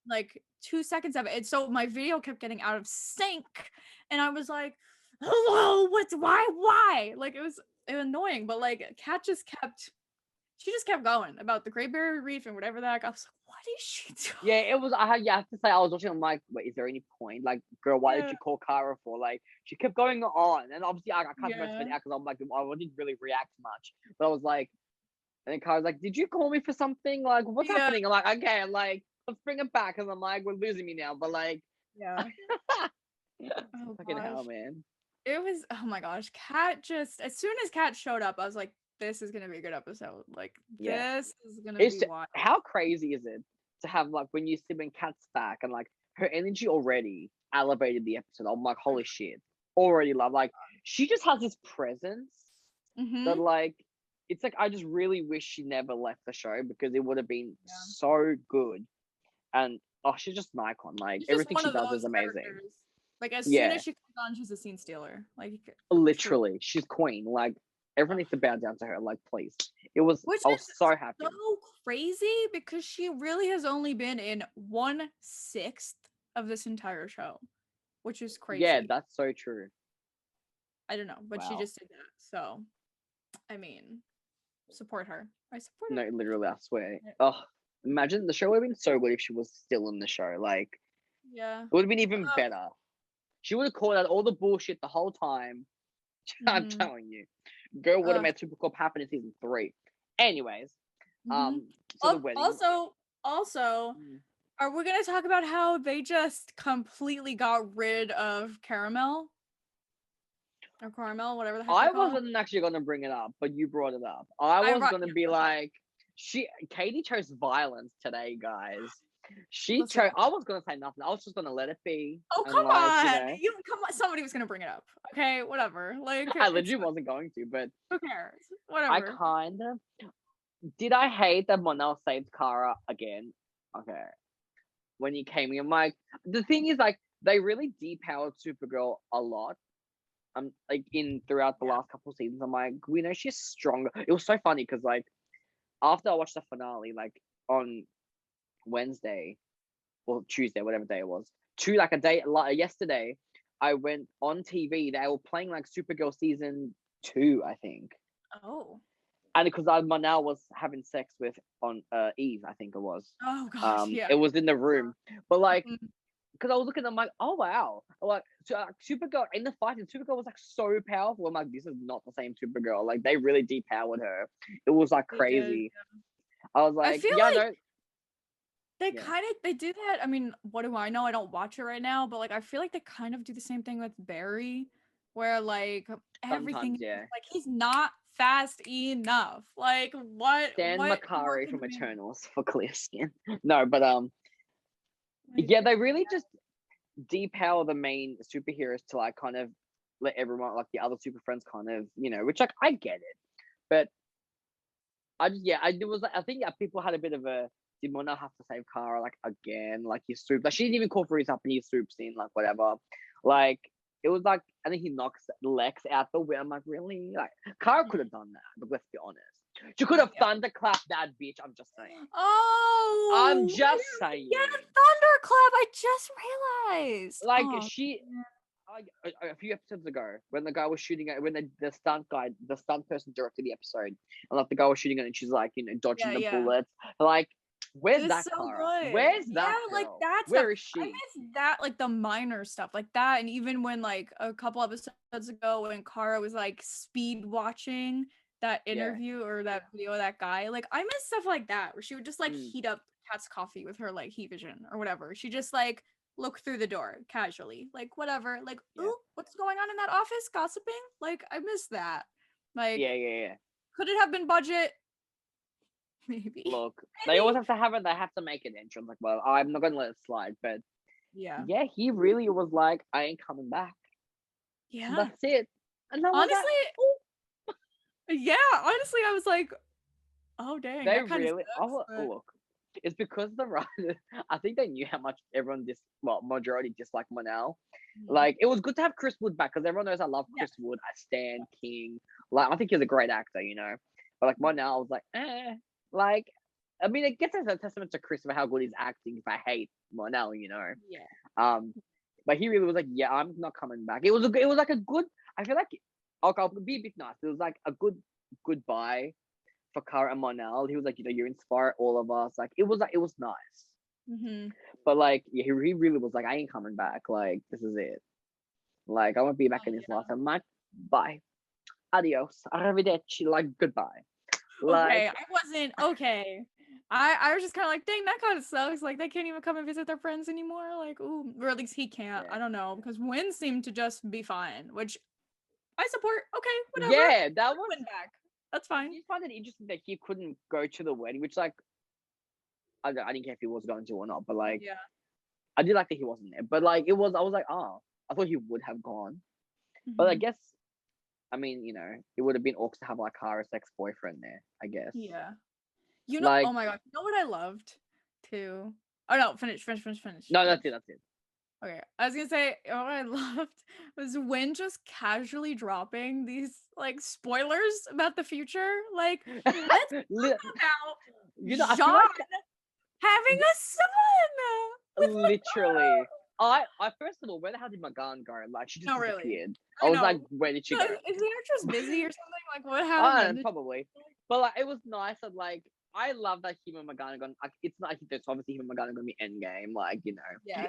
like 2 seconds of it. And so my video kept getting out of sync. And I was like, hello, why? Like it was annoying, but like she just kept going about the Great Barrier Reef and whatever that. I was like, what is she doing? yeah, it was. I have to say, I was watching. I'm like, wait, is there any point? Like, girl, why did Yeah. you call Kara for? Like, she kept going on, and obviously, I cut most of Yeah. it out because I'm like, I didn't really react much. But I was like, and then Kara's like, did you call me for something? Like, what's Yeah. happening? I'm like, okay, like, let's bring it back. And I'm like, we're losing me now. But like, Yeah. Oh fucking hell, gosh. man. It was, oh my gosh. Kat just, as soon as Kat showed up, I was like, this is gonna be a good episode. Like, Yeah. this is gonna It's be wild. how crazy is it to have like when you see when Kat's back and like her energy already elevated the episode. I'm like, holy shit, already love. Like she just has this presence that Mm-hmm. like it's like I just really wish she never left the show because it would have been Yeah. so good. And oh, she's just an icon. Like She's just everything one she of does is those amazing. characters. Like, as soon Yeah, as she comes on, she's a scene stealer. Like, literally, she's queen. Like everyone needs to bow down to her. Like please, which I was is so happy. so crazy because she really has only been in 1/6 of this entire show, which is Yeah, crazy. that's so true. I don't know, but she Wow. just did that. So, I mean, support her. I support No, her. literally, I swear. Yeah. Oh, imagine the show would have been so good if she was still in the show. Like, Yeah. it would have been even better. She would have called out all the bullshit the whole time. I'm Mm-hmm. telling you, girl would have made Supercorp happen in season 3. Anyways, so the wedding. Also, are we gonna talk about how they just completely got rid of Caramel? or caramel, whatever the heck I they call. wasn't actually gonna bring it up, but you brought it up. I was gonna be like, Katie chose violence today, guys. She Listen. chose. I was gonna say nothing. I was just gonna let it be. Oh, and come like, on! Come on! Somebody was gonna bring it up. Okay, whatever. Like, I literally wasn't going to, but who cares? I Whatever. kind of did. I hate that Monel saved Kara again. Okay, when he came in, I'm like, the thing is, like, they really depowered Supergirl a lot. Like in throughout the last couple of seasons, I'm like, we know she's stronger. It was so funny because like after I watched the finale, like on Wednesday or Tuesday, whatever day it was, like a day like yesterday, I went on TV. They were playing like Supergirl season 2, I think. Oh. And because Manal was having sex with on Eve, I think it was. Oh gosh, yeah. It was in the room, but like. Because I was looking, I'm like, oh wow, like Supergirl in the fight, and Supergirl was like so powerful. I'm like, this is not the same Supergirl. Like they really depowered her. It was like crazy. I was like, I feel yeah, like no. They do that. I mean, what do I know? I don't watch it right now, but like I feel like they kind of do the same thing with Barry, where like everything like he's not fast enough. Like what? Dan what Makari from Eternals for clear skin. No, but yeah, they really just depower the main superheroes to like kind of let everyone, like the other super friends, kind of, you know, which like I get it, but I think people had a bit of a, did Mona have to save Kara like again, like he swooped, like she didn't even call for his up and he swoops in, like whatever, like it was like, I think he knocks Lex out the way. I'm like, really? Like Kara could have done that, but let's be honest. She could have thunderclapped that bitch. I'm just saying. Oh, I'm just saying. Yeah, thunderclap. I just realized. Like a few episodes ago, when the guy was shooting at, when the stunt person directed the episode, and like the guy was shooting it, and she's like, you know, dodging the bullets. Like, where's that Kara? Where's that girl? Like that stuff. Where is she? I miss that, like the minor stuff, like that, and even when like a couple episodes ago, when Kara was like speed watching that interview or that video of that guy, like I miss stuff like that, where she would just like heat up Kat's coffee with her like heat vision or whatever. She just like look through the door casually, like whatever, like ooh, what's going on in that office, gossiping. Like I miss that. Like could it have been budget? Maybe. Look, they always have to have it. They have to make an entrance. Like, well, I'm not gonna let it slide, but yeah, he really was like, I ain't coming back. Yeah, that's it. And honestly, honestly, I was like, oh dang, they that kind really. of sucks, but... Look, it's because the writers, I think they knew how much everyone majority disliked Monel. Like, it was good to have Chris Wood back, because everyone knows I love Chris Wood. I stand King. Like, I think he's a great actor, you know. But like Monel, I was like, like, I mean, it gets as a testament to Chris for how good he's acting. If I hate Monel, you know. But he really was like, yeah, I'm not coming back. It was like a good. I feel like, okay, I'll be a bit nice. It was like a good goodbye for Kara and Monel. He was like, you know, you inspire all of us. Like, it was nice. But like, yeah, he really was like, I ain't coming back. Like, this is it. Like, I won't be back in this life. I'm like, bye, adios, arrivederci. Like, goodbye. Like, okay, I wasn't okay. I was just kind of like, dang, that kind of sucks. Like, they can't even come and visit their friends anymore. Like, ooh, or at least he can't. I don't know, because Wynn seemed to just be fine, which I support. Okay, whatever. Yeah, that was back. That's fine. I find it interesting that he couldn't go to the wedding, which like I didn't care if he was going to or not, but like I did like that he wasn't there. But like I was like, oh, I thought he would have gone. But I guess, I mean, you know, it would have been awkward to have like Kara's ex-boyfriend there, I guess. Yeah. You know, like, oh my god, you know what I loved too? Oh no, finish. No, that's it. Okay, I was gonna say, what I loved was Wynn just casually dropping these like spoilers about the future. Like, let's talk about John having a son. Literally. I first of all, where the hell did Magan go? Like, she just disappeared. I was like, where did she go? Is the actress busy or something? Like, what happened? Probably. But like, it was nice that like, I love that him and Magan are going. Like, it's not like there's obviously him and Magan are going to be endgame. Like, you know,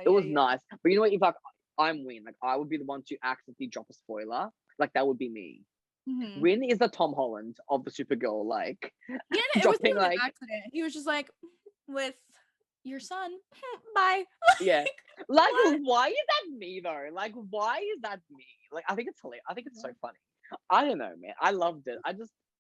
it was nice. But you know what? If like I'm Wynn, like I would be the one to accidentally drop a spoiler. Like that would be me. Wynn is the Tom Holland of the Supergirl. Like, yeah, it wasn't even an accident. He was just like, with your son. Bye. Yeah. Like, What? why is that me though? Like, why is that me? Like, I think it's hilarious. I think it's so funny. I don't know, man. I loved it.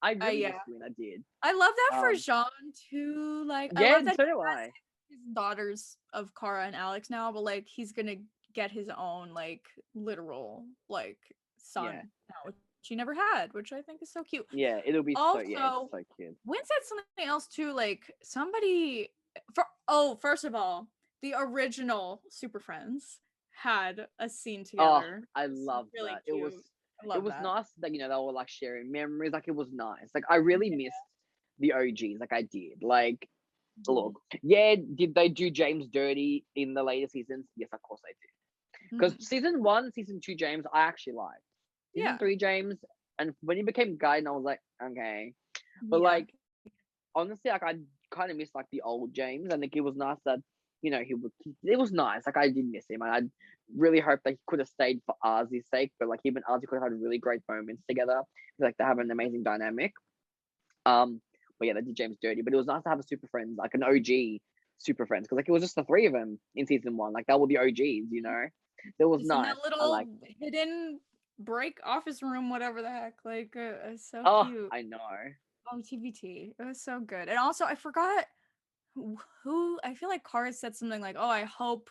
I really Yeah. missed it when I did. I love that for Um, Jean too. Like, I yeah, love that so he do has I. his daughters of Kara and Alex now, but like he's gonna get his own like literal like son Yeah, now, which he never had, which I think is so cute. yeah. It'll be so. Yeah, it's Also, so cute. Win said something else too, like somebody first of all, the original Super Friends had a scene Oh, together. I It's love really that. cute. I It love was that. nice that they were like sharing memories. Like it was nice. Like I really missed the OGs. Like I did. Like Mhm. look, yeah. Did they do James dirty in the later seasons? Yes, of course they did. Because Mhm. season one, season two, James, I actually liked. Season Yeah. three, James, and when he became Guy, I was like, okay. But Yeah. like honestly, like I kind of miss like the old James. I think it was nice that he would. It was nice. Like I did miss him, and I really hope that he could have stayed for Ozzy's sake. But like him and Ozzy could have had really great moments together. Like they have an amazing dynamic. Um, but yeah, they did James dirty. But it was nice to have a Super Friends, like an OG Super Friends, because like it was just the three of them in season one. Like that were the OGs. It was Just in nice. that I like. little hidden break office room, whatever the heck. Like, it's so Oh, cute. I know. Oh, TBT. It was so good. And also, I forgot who. I feel like Kara said something like, "Oh, I hope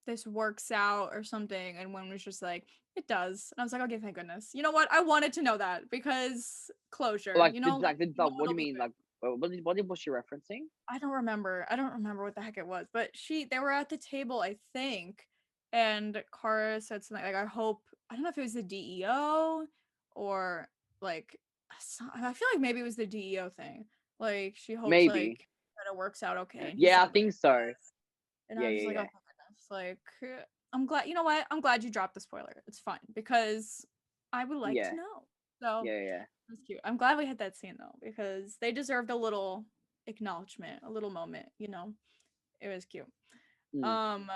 this works out" or something, and Win was just like, "It does." And I was like, "Okay, thank goodness." You know what? I wanted to know that because closure. Like Like you what want do to you leave mean? it. Like what was she referencing? I don't remember. I don't remember what the heck it was, but they were at the table, I think, and Kara said something like, "I hope." I don't know if it was the DEO or like I feel like maybe it was the DEO thing. Like she hopes Maybe. like that it works out okay, and he Yeah, I said like think it so. does, and I Yeah, was just yeah, like, "Oh yeah. my goodness!" Like I'm glad. You know what? I'm glad you dropped the spoiler. It's fine because I would like Yeah, to know. So yeah, yeah. that's cute. I'm glad we had that scene though because they deserved a little acknowledgement, a little moment. It was cute. Mm, Um,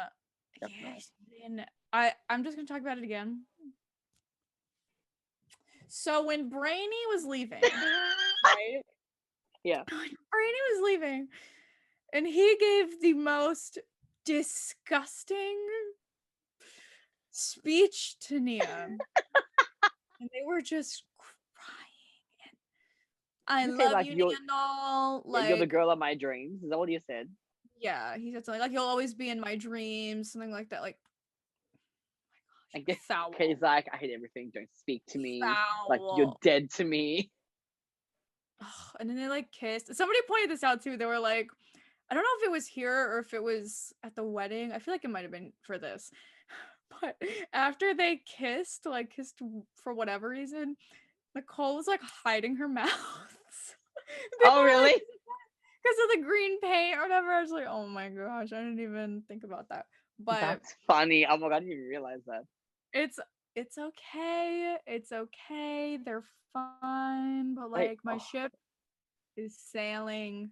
definitely. yes, and I'm just gonna talk about it again. So when Brainy was leaving, right? Yeah. When Brainy was leaving, and he gave the most disgusting speech to Nia, and they were just crying. And I You say love like you, Nia, and all. you're the Like, girl of my dreams. Is that what you said? yeah, he said something like, "You'll always be in my dreams," something like that. Like, Like, foul, he's like, I hate everything. Don't speak to me. Like you're foul. dead to me. Ugh, and then they like kissed. Somebody pointed this out too. They were like, I don't know if it was here or if it was at the wedding. I feel like it might have been for this. But after they kissed, like kissed for whatever reason, Nicole was like hiding her mouth. People Oh were like, really? because of the green paint or whatever. I was like, oh my gosh, I didn't even think about that. But That's funny. Oh my god, I didn't even realize that. it's it's okay. It's okay. They're fine. But Like, like my oh, ship is sailing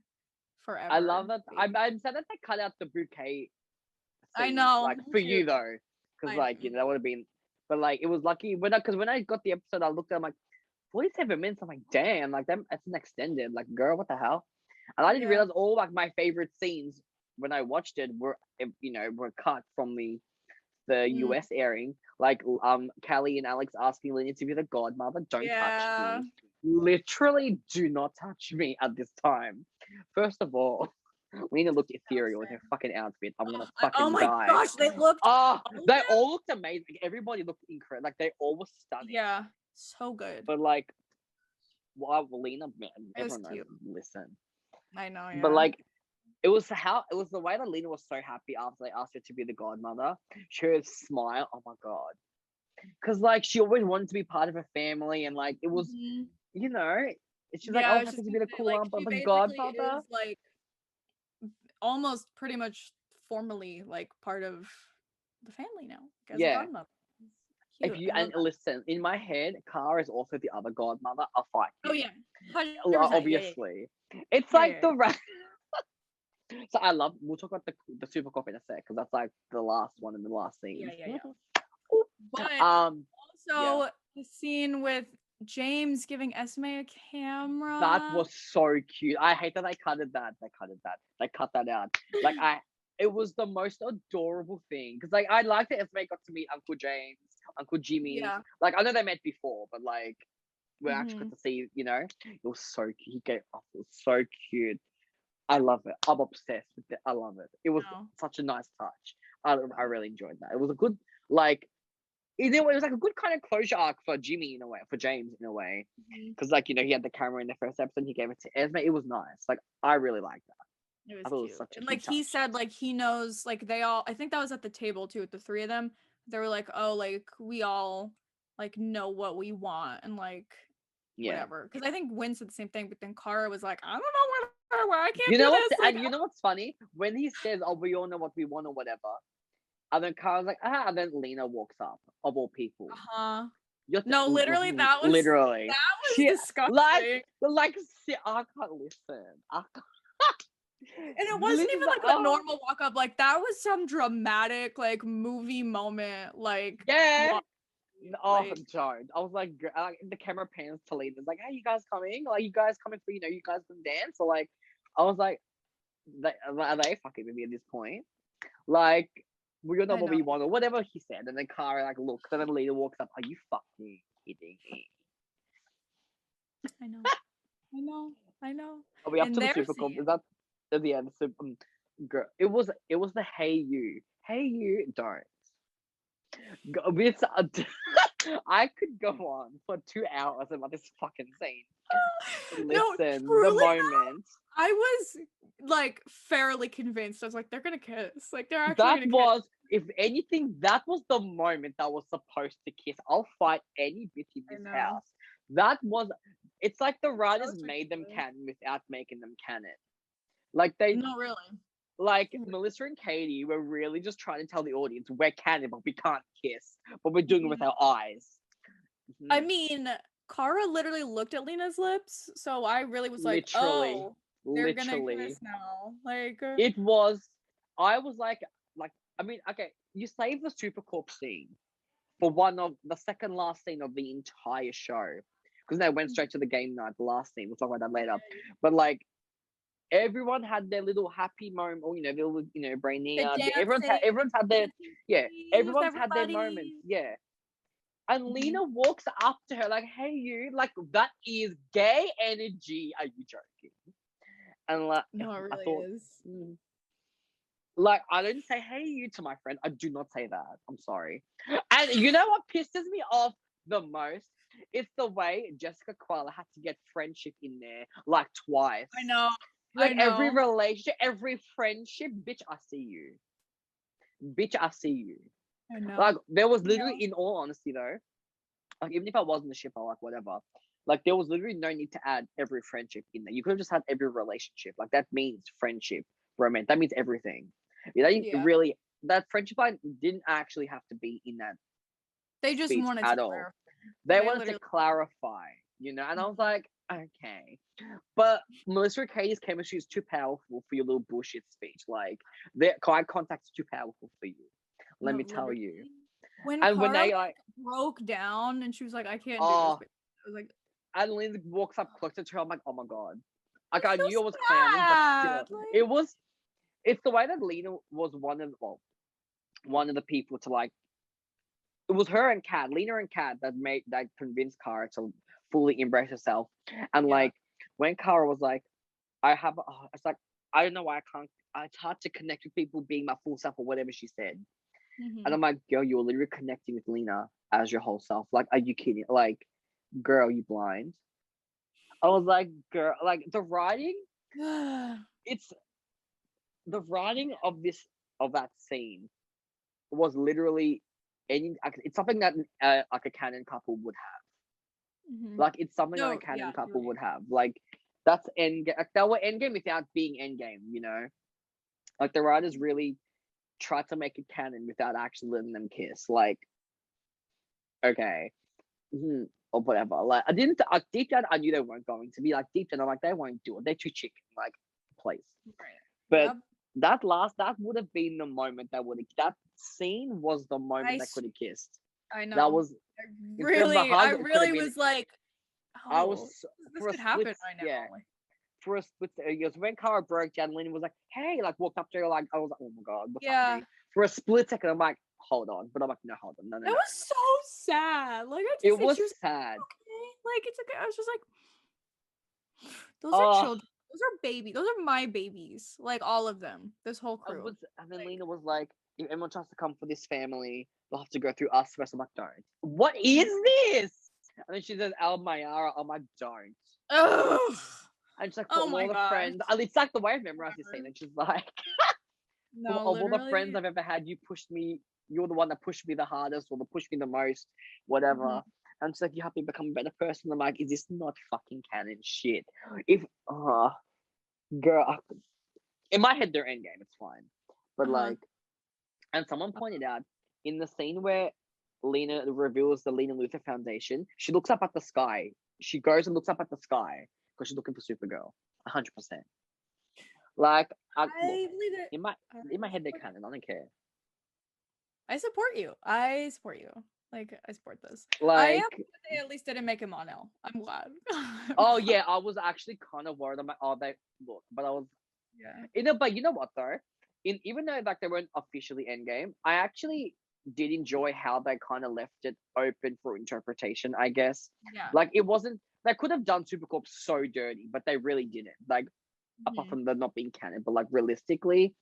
I forever. love that. I'm sad that they cut out the bouquet I scene. know. Like Me for too. you though, because I like that would have been. But like it was lucky when I got the episode, I looked at. I'm like 47 minutes. I'm like, damn, like that's an extended. Like, girl, what the hell? And I didn't yeah. realize all like my favorite scenes when I watched it were cut from the Mm, US airing. Like Callie and Alex asking Lillian to be the godmother. Don't touch yeah. me. Literally, do not touch me at this time. First of all, Lena looked ethereal in her Disgusting. fucking outfit. I'm gonna Oh fucking my die. gosh, they looked Oh, all of they them. all looked amazing. Everybody looked incredible. Like they all were stunning. Yeah, so good. But like, wow, Lena, man, It was everyone knows. cute. Listen, I know, but yeah. like, it was the way that Lena was so happy after they asked her to be the godmother. Her smile, oh my god, because like she always wanted to be part of her family, and like it was, Mhm. you know, she's like, Yeah, oh, I I'm was happy just to gonna be the say, cool like, aunt, but she the basically godfather. is like almost pretty much formally like part of the family now, like, as a Yeah, godmother. if Cute. you I love and that. listen, in my head, Car is also the other godmother. I'll fight Oh you. yeah. 100%. Yeah, yeah. Obviously, it's Yeah, like yeah. the So I love. We'll talk about the Supercorp in a sec because that's like the last one in the last Yeah, scenes. yeah, yeah. But um, yeah, also the scene with James giving Esme a that camera. was so cute. I hate that they cut it. They cut that out. Like it was the most adorable thing because like I liked that Esme got to meet Uncle James, Uncle Jimmy. Yeah. Like I know they met before, but like we actually Mhm. got to see. It was so cute. He gave off. It was so cute. I love it. I'm obsessed with it. I love it. It was No. such a nice touch. I really enjoyed that. It was a good like. It was like a good kind of closure arc for Jimmy in a way, for James in a way, Mhm. because like he had the camera in the first episode, he gave it to Esme. It was nice. Like I really liked that. It I was thought it was cute. such a And like cute he touch. said like he knows like they all I think that was at the table too with the three of them. They were like, "Oh, like we all like know what we want and like Yeah. whatever." Cuz I think Win said the same thing, but then Kara was like, "I don't know where I can't You do know what? this." Like, And you know what's funny? When he says, "Oh, we all know what we want" or whatever, and then Carl's like, "Ah," and then Lena walks up, of all people. uh-huh. You're No, literally literally. that was She like disgusting. like I can't listen. I can't. And it wasn't even Lisa, like a normal walk up. Like that was some dramatic like movie moment. Like yeah. what? Oh, Like don't. I was like, the camera pans to Lena. It's like, hey, you guys coming? Like, you guys coming for, you guys can dance? Or like, I was like, are they fucking with me at this point? Like, we all know I what know, we want or whatever he said. And then Kara like looks, and then Lena walks up. Are you fucking kidding me? I know, I know, I know. Are we up And to the their Supercorp? scene. Is that at the end? Girl, it was the hey you don't. This I could go on for 2 hours about this fucking scene. No, Listen, the truly though, moment I was like fairly convinced. I was like, they're gonna kiss. Like they're actually that gonna kiss. was, if anything, that was the moment that was supposed to kiss. I'll fight any bitch in I this know. house. That was. It's like the That writers was made them ridiculous. canon without making them canon. Like they, Not really. like Melissa and Katie were really just trying to tell the audience we're canon, but we can't kiss, but we're doing it with Mhm. our eyes. I Mhm. mean, Kara literally looked at Lena's lips, so I really was like, Literally, oh, they're gonna literally. kiss now. Like, It was. I was like. I mean, okay, you save the Supercorp scene for one of the second last scene of the entire show, because they went straight to the game night. The last scene. We'll talk about that later. But like, everyone had their little happy moment, or their little, the Brainia. dancing, Everyone's had their, yeah. with Everyone's had their moments, everybody. yeah. And Mhm. Lena walks up to her like, "Hey, you!" Like that is gay energy. Are you joking? And like, No, it I really thought, is. hmm. Like, I don't say "Hey, you" to my friend. I do not say that. I'm sorry. And you know what pisses me off the most? It's the way Jessica Koala had to get friendship in there like twice. I know. I Like every know. relationship, every friendship, bitch, I see you. Bitch, I see you. I know. Like there was I literally, know. in all honesty though, like even if I wasn't a shipper, like whatever, like there was literally no need to add every friendship in there. You could have just had every relationship. Like that means friendship, romance. That means everything. Yeah, that Yeah. really, that friendship line didn't actually have to be in that They just speech wanted to at all. clarify. They They wanted to literally. clarify, and I was Mhm. like, okay. But Melissa and Katie's chemistry is too powerful for your little bullshit speech. Like their eye contact is too powerful for you. Let No, me tell literally. you. When And when Kara they like broke down and she was like, "I can't do this," oh, but I was like, and Lynn walks up closer to her, I'm like, oh my god. Like I "It's knew I so was clowning, but sad." still, Like, it's the way that Lena was one of the people to like. It was her and Kat, Lena and Kat, that convinced Kara to fully embrace herself. And yeah. like when Kara was like, it's like I don't know why I can't. It's hard to connect with people being my full self or whatever she said. And Hmm. I'm like, girl, you're literally connecting with Lena as your whole self. Like, are you kidding? Like, girl, you blind? I was like, girl, like the writing. It's the writing of that scene was literally it's something that like a canon couple would have. Hmm. Like it's something that a No, yeah, canon you're couple right. would have. Like that's endgame. Like, they were endgame without being endgame. Like the writers really tried to make it canon without actually letting them kiss. Like okay, or whatever. Like I didn't. Deep down, I knew they weren't going to be. Like deep down, I'm like they won't do it. They're too chicken. Like please. Right. But Yep. that would have been the moment that scene was the I moment that s- could have kissed. I That know. was instead of the I hug, it could have really been. was like, I was oh, this for a could split, happen right yeah, now. Like, for a split second, it was when Kara broke down, Lynn was like, hey, like walked up to her, like, I was like, oh my God, what's Yeah. happening? For a split second, I'm like, hold on. But I'm like, no, hold on. No, no, It no. was so sad. Like, I It just say was she was sad. okay. Like, it's okay. I was just like, those are Oh, children. Those are babies. Those are my babies. Like, all of them. This whole I crew. was, and then Like, Lena was like, if anyone tries to come for this family, they'll have to go through us first. I'm like, don't. What is this? And then she says, El Mayara. I'm like, don't. ugh. And she's like, for Oh my all the gosh. friends, it's like the way I've memorized this scene. And she's like, No, of all the friends literally. I've ever had, you pushed me. You're the one that pushed me the hardest, or the pushed me the most, whatever. Mhm. And she's like, you helped me become a better person. I'm like, is this not fucking canon shit? If, girl, in my head they're endgame. It's fine, but Uh-huh. like, and someone pointed out in the scene where Lena reveals the Lena Luthor Foundation, she looks up at the sky. She goes and looks up at the sky because she's looking for Supergirl. 100%. Like, I look, believe it. in my head they're canon. I don't care. I support you. I support you. Like, I support this. I am Like, glad they at least didn't make him Monel. I'm glad. oh yeah, I was actually kind of worried about they look, but I was, Yeah. but you know what though, even though like they weren't officially endgame, I actually did enjoy how they kind of left it open for interpretation. I guess Yeah. like it wasn't, they could have done Supercorp so dirty, but they really didn't. Like apart Mhm. from them not being canon, but like realistically,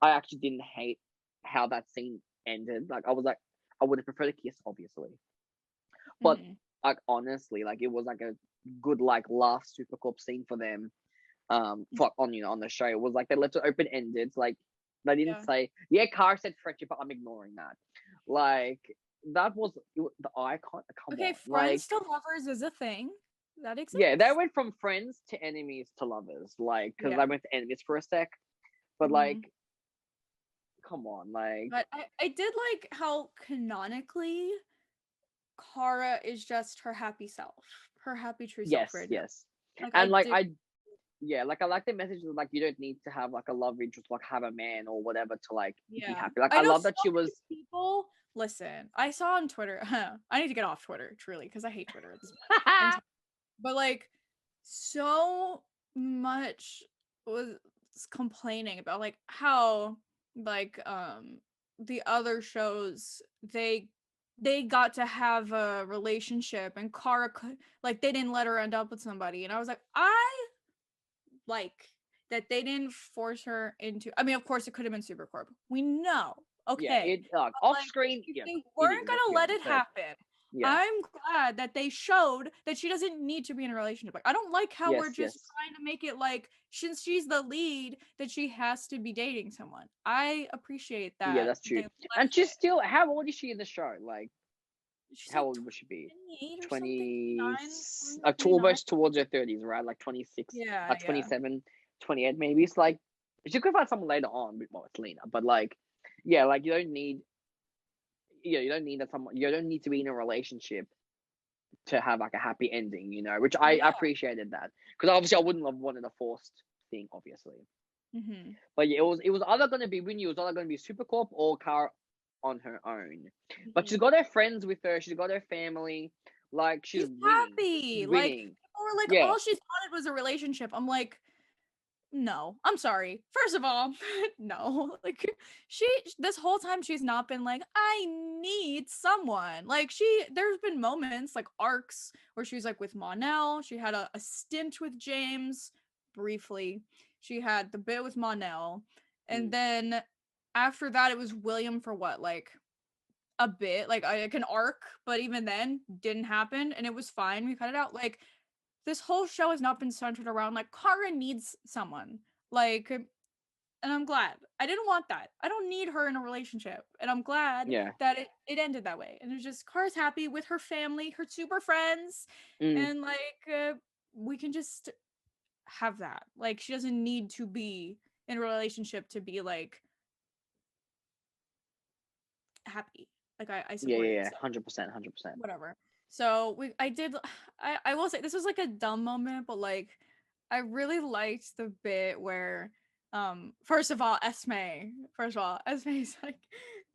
I actually didn't hate how that scene ended. Like I was like, I would have preferred a kiss, obviously, but Mhm. like honestly, like it was like a good like last Supercorp scene for them. For on on the show, it was like they left it open ended. Like they didn't Yeah. say, yeah, Kara said friendship, but I'm ignoring that. Like that was the icon. Come Okay, on, like friends to lovers is a thing that yeah, they exists. went from friends to enemies to lovers. Like because Yeah. they went to enemies for a sec, but like Mhm. come on, like But I did like how canonically Kara is just her happy self, her happy true self yes, right now. yes, Like I and like did. I yeah, like I like the message of like you don't need to have like a love interest, like have a man or whatever to like be Yeah. happy. Like I I know love so that she many was. people. Listen, I saw on Twitter. I need to get off Twitter, truly, because I hate Twitter at this point. But like, so much was complaining about like how like the other shows they got to have a relationship and Kara could like they didn't let her end up with somebody and I was like I like that they didn't force her into. I mean, of course, it could have been Supercorp. We know, Yeah, okay. it But off like, screen, if yeah, they it weren't is. Let's gonna be let honest, it but happen, yeah, I'm glad that they showed that she doesn't need to be in a relationship. Like, I don't like how we're yes, just yes, trying to make it like since she's the lead that she has to be dating someone. I appreciate yeah, that that's they true. And left she's it. still, how old is she in the show? Like, She's how like old would she be? 28 or something, 20, 29, almost towards her 30s, right? Like 26, Yeah, yeah. 27, 28 maybe. It's like, she could find someone later on, well, it's Lena, but like, yeah, like you don't need, yeah, you don't need that someone, you don't need to be in a relationship to have like a happy ending, which I Yeah. appreciated that. Because obviously I wouldn't have wanted a forced thing, obviously. Mm-hmm. But yeah, it was either gonna be Winnie, it was either gonna be Supercorp or Kara on her own. But she's Mm-hmm. got her friends with her, she's got her family, like she's She's winning. She's happy. Like winning. people were like, Yeah. all she's wanted was a relationship. I'm like, no, I'm sorry. First of all, no. Like she this whole time she's not been like, I need someone. Like there's been moments, like arcs, where she was like with Monel. She had a stint with James briefly. She had the bit with Monel. And Mm. then after that it was William for what, like a bit, like an arc, but even then didn't happen and it was fine. We cut it out. Like this whole show has not been centered around like Kara needs someone. Like and I'm glad. I didn't want that. I don't need her in a relationship. And I'm glad Yeah. that it ended that way. And it's just Kara's happy with her family, her super friends, Mm. and like we can just have that. Like she doesn't need to be in a relationship to be like happy. Like I Yeah, support yeah, it. yeah. So 100%, 100%. whatever. So I did I will say this was like a dumb moment, but like I really liked the bit where first of all Esme is like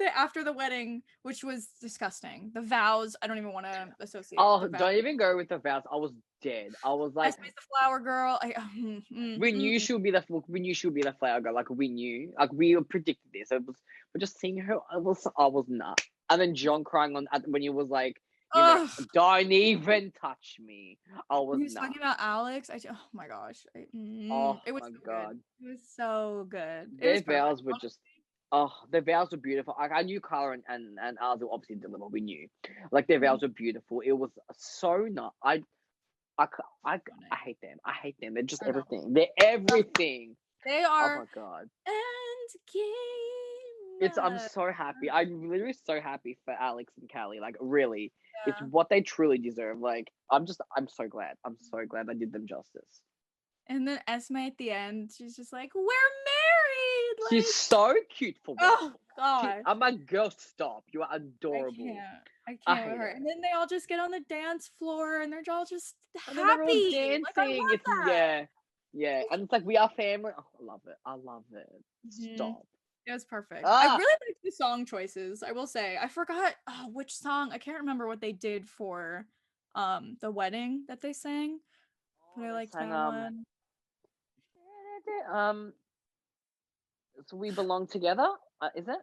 after the wedding, which was disgusting. The vows, I don't even want to associate with Oh, the vows. don't even go with the vows. I was dead. I was like, Esme's the flower girl. we knew she'll be the flower girl. Like we knew, like we predicted this. It was, we're just seeing her. I was not. And then John crying when he was like, you know, Ugh. don't even touch me. I was He was not. talking about Alex. Oh my gosh. Oh It was my so god. good. It was so good. It Their was vows perfect. were just. Oh, their vows were beautiful. I knew Carla and ours will obviously deliver. We knew, like their vows were beautiful. It was so nice. I hate them. I hate them. They're just I know. everything. They're everything. They Oh are my god. endgame. I'm so happy. I'm literally so happy for Alex and Callie. Like really, it's Yeah. what they truly deserve. Like I'm so glad. I'm so glad I did them justice. And then Esme at the end, she's just like, "We're married!" She's Like, so cute for what? oh god. I'm like, girl, stop. You are I adorable. can't. I I can't with hate her. it. And then they all just get on the dance floor and they're all just And then they're all happy. Like, I dancing. love It's that. yeah. And it's like we are family. Oh, I love it. I love it. Mhm. Stop. It was perfect. I Ah, really liked the song choices. I will say. I forgot which song. I can't remember what they did for the wedding that they sang, but I they liked sang that one. so we belong together. Is it?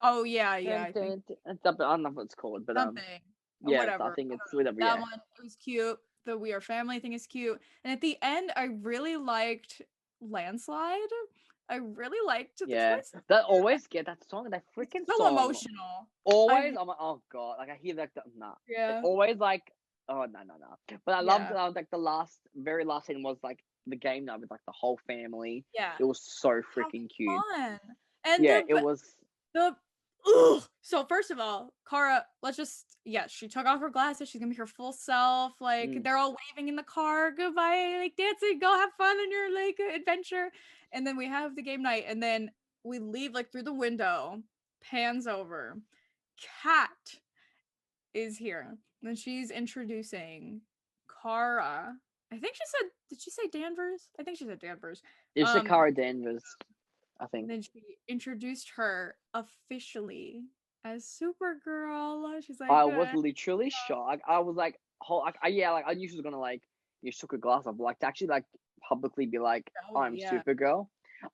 Oh yeah, I think I don't know what it's called, but something or yeah, I whatever. think it's whatever. That Yeah, one it was cute. The We Are Family thing is cute. And at the end, I really liked Landslide. I really liked the yeah. choice. That always get that song. That It's freaking so song. emotional. Always, I'm like, oh god. Like I hear that. Nah. It's Yeah. always like, oh no. But I love Yeah. like the very last scene was like the game night with like the whole family. Yeah. It was so How freaking cute. fun. And Yeah, it was. the ugh. So first of all, Kara, yes, she took off her glasses. She's gonna be her full self. Like Mm, they're all waving in the car, goodbye, like dancing, go have fun on your like adventure. And then we have the game night, and then we leave like through the window, pans over. Cat is here. And she's introducing Kara. I think she said, did she say Danvers? I think she said Danvers. it's Shakara Danvers, I think. Then she introduced her officially as Supergirl. She's like, I was literally shocked. I was like, like I knew she was gonna like, you shook her glass off, like to actually like publicly be like, oh I'm yeah, Supergirl.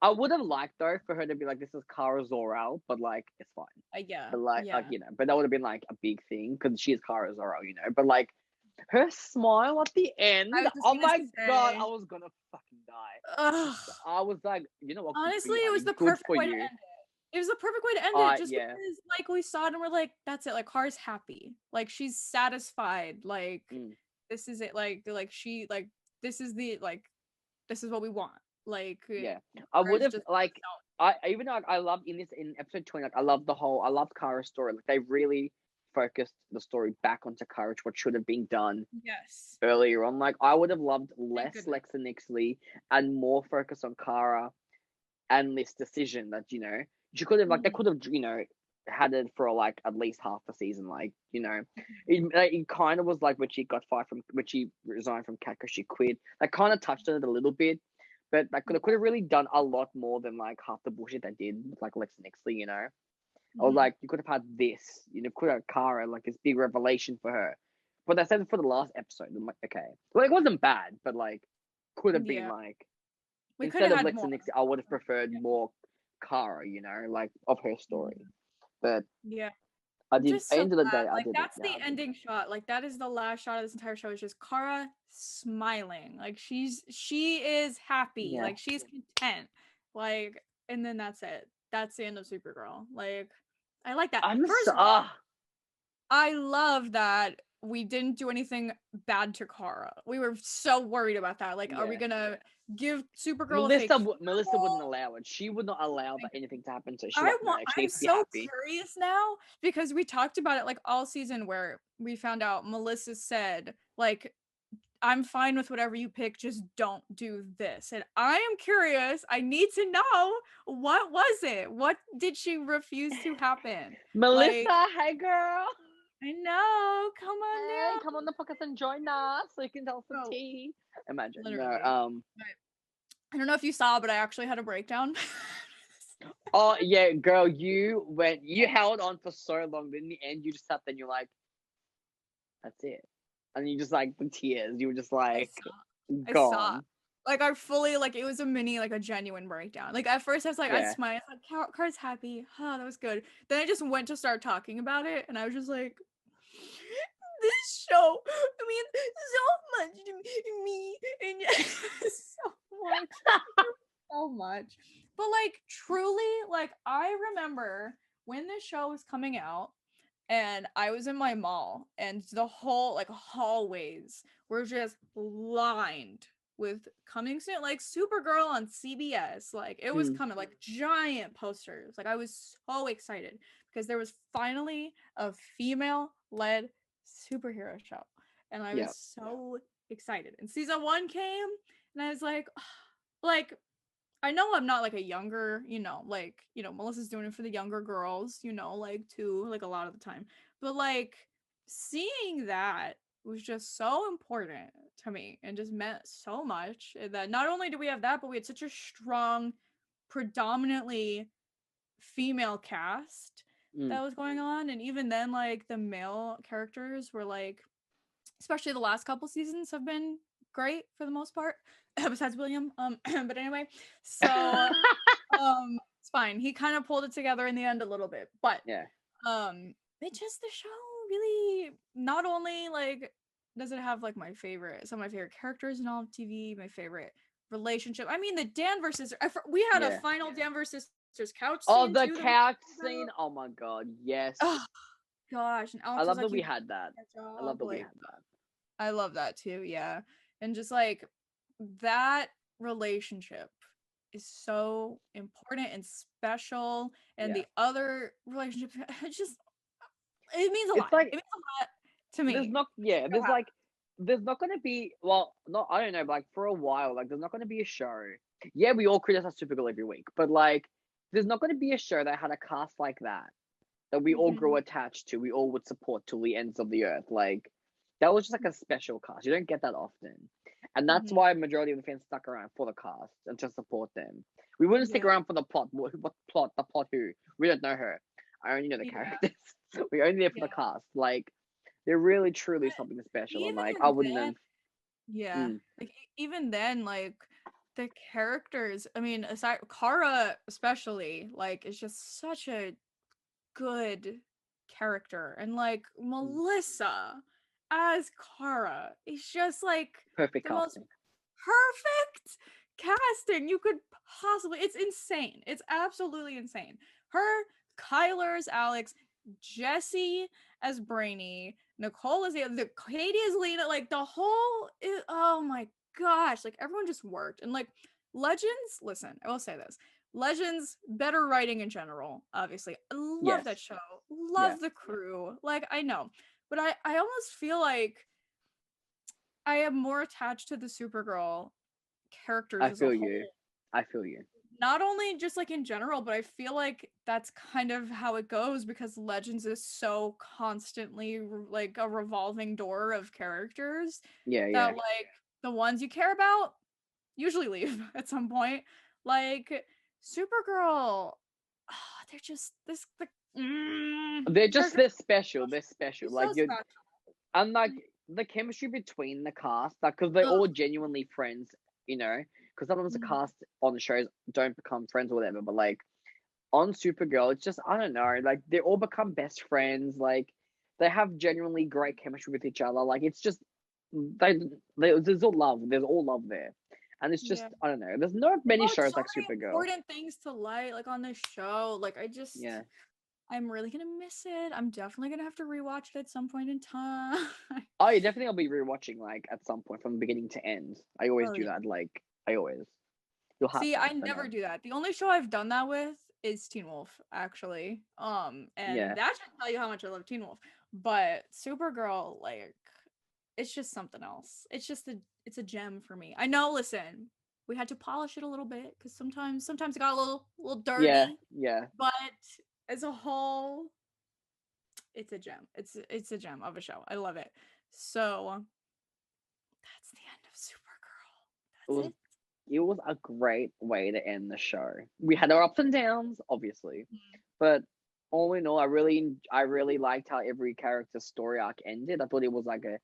I would have liked though for her to be like, this is Kara Zor-El, but like it's fine. yeah, But like, yeah. but that would have been like a big thing because she is Kara Zor-El, But like her smile at the end, I was just oh gonna my god, I say, was gonna fucking die. ugh. I was like, you know what, good for Honestly, you, it was honey. the Good perfect for way to you. end it. It was the perfect way to end it, just Yeah. because like we saw it and we're like, that's it. Like Kara's happy, like she's satisfied. Like this is it. Like she like this is the like this is what we want. Like Yeah, I would Kara's have just like I even though I loved in episode 20, like I loved Kara's story. Like they really focused the story back onto Kara, what should have been done yes. earlier on. Like I would have loved less goodness. Lex and Nixley and more focus on Kara and this decision that she could have like they could have had it for like at least half the season. Like it kind of was like when she got fired from when she resigned from Cat because she quit. That kind of touched on it a little bit. But like could have really done a lot more than like half the bullshit they did with like Lex and Nixley, Or like you could have had this, could have Kara like this big revelation for her. But they said it for the last episode. I'm like, okay. Well, it wasn't bad, but like could have been like we instead of Lex more. and Nixley, I would have preferred more Kara, like of her story. But yeah. I did. Just so End of the day, glad. I Like did that's it. the ending shot. Like that is the last shot of this entire show. Is just Kara smiling. Like she is happy. Yeah. Like she's content. Like and then that's it. That's the end of Supergirl. Like I like that. First of all, I love that we didn't do anything bad to Kara. We were so worried about that. Like, are we gonna give Supergirl a fake? Melissa wouldn't allow it. She would not allow anything to happen to her. She's like, no, she I'm needs to be so happy. curious now because we talked about it like all season where we found out Melissa said like I'm fine with whatever you pick, just don't do this. And I am curious. I need to know what was it? What did she refuse to happen? Melissa, hey girl. I know. Come on now. Come on the podcast and join us so you can tell some tea. Imagine. Literally. No, I don't know if you saw, but I actually had a breakdown. Oh yeah, girl, you held on for so long, but in the end you just sat there and you're like, that's it. And you just like the tears, you were just I like saw. I saw. gone. Like I fully like it was a mini like a genuine breakdown. Like at first I was like I Yeah. smiled like Car's happy. Oh, that was good. Then I just went to start talking about it and I was just like this show means so much to me and so much. So much. But like truly like I remember when this show was coming out and I was in my mall and the whole like hallways were just lined with coming soon like Supergirl on CBS. Like it was Mm, coming like giant posters. Like I was so excited because there was finally a female led superhero show and I yeah. was so excited. And season 1 came and I was like I know I'm not like a younger, Melissa's doing it for the younger girls, like too, like a lot of the time. But like seeing that was just so important to me and just meant so much that not only do we have that, but we had such a strong, predominantly female cast Mm, that was going on. And even then, like the male characters were like, especially the last couple seasons have been great for the most part, besides William. But anyway, so it's fine. He kind of pulled it together in the end a little bit, but yeah. it just the show really not only like does it have like some of my favorite characters in all of TV, my favorite relationship. I mean, the Danvers sisters. We had a Yeah. final Danvers sisters couch Oh, scene the too that we couch talked scene. about. Oh my god, yes. Oh gosh, and I Alex was love that like, we "You had that. catch I love up," that we like had that. I love that too, yeah. And just like that relationship is so important and special. And Yeah. the other relationship, it just it means a It's lot. like It means a lot to there's me. not yeah, So there's not gonna be well, not I don't know, but like for a while, like there's not gonna be a show. Yeah, we all criticize Supergirl every week, but like there's not gonna be a show that had a cast like that we all grow Mhm. attached to, we all would support till the ends of the earth. Like that was just like a special cast. You don't get that often. And that's Mhm. why majority of the fans stuck around for the cast and to support them. We wouldn't stick Yeah. around for the plot. What plot? The plot who? We don't know her. I only know the Yeah. characters. We're only there for Yeah. the cast. Like they're really truly But something special and like I even wouldn't then, have yeah. mm, Like even then, like the characters, I mean, aside Kara especially, like is just such a good character. And like mm, Melissa as Kara is just like perfect the most casting. perfect casting you could possibly. It's insane. It's absolutely insane. Her, Kyler as Alex, Jesse as Brainy, Nicole as the Katie as Lena, like the whole oh my gosh, like everyone just worked. And like Legends, listen, I will say this. Legends, better writing in general, obviously. I love that Yes. show. Yeah. Love the crew. Like, I know. But I almost feel like I am more attached to the Supergirl characters I as a feel you. whole. I feel you. Not only just like in general, but I feel like that's kind of how it goes because Legends is so constantly like a revolving door of characters Yeah, that yeah. like the ones you care about usually leave at some point. Like Supergirl, they're just They're just character they're special. They're special. is Like so you're special. and like the chemistry between the cast, like because they're Ugh. all genuinely friends, you know. Because sometimes the Mhm. cast on the shows don't become friends or whatever, but like on Supergirl, it's just I don't know. Like they all become best friends. Like they have genuinely great chemistry with each other. Like it's just they, there's all love. There's all love there, and it's just Yeah. I don't know. There's not They many brought shows so like many Supergirl. important things to light, like on this show. Like Yeah. I'm really gonna miss it. I'm definitely gonna have to rewatch it at some point in time. Oh, yeah, definitely. I'll be rewatching like at some point from beginning to end. I always Oh do yeah. that. Like I always. You'll have See, to. I I never know. do that. The only show I've done that with is Teen Wolf, actually. And Yeah. that should tell you how much I love Teen Wolf. But Supergirl, like, it's just something else. It's a gem for me. I know, listen, we had to polish it a little bit because sometimes it got a little Yeah. dirty, Yeah. but as a whole, it's a gem. It's a gem of a show. I love it. So that's the end of Supergirl. It That's was it. it was a great way to end the show. We had our ups and downs, obviously, but all in all, I really liked how every character's story arc ended. I thought it was like a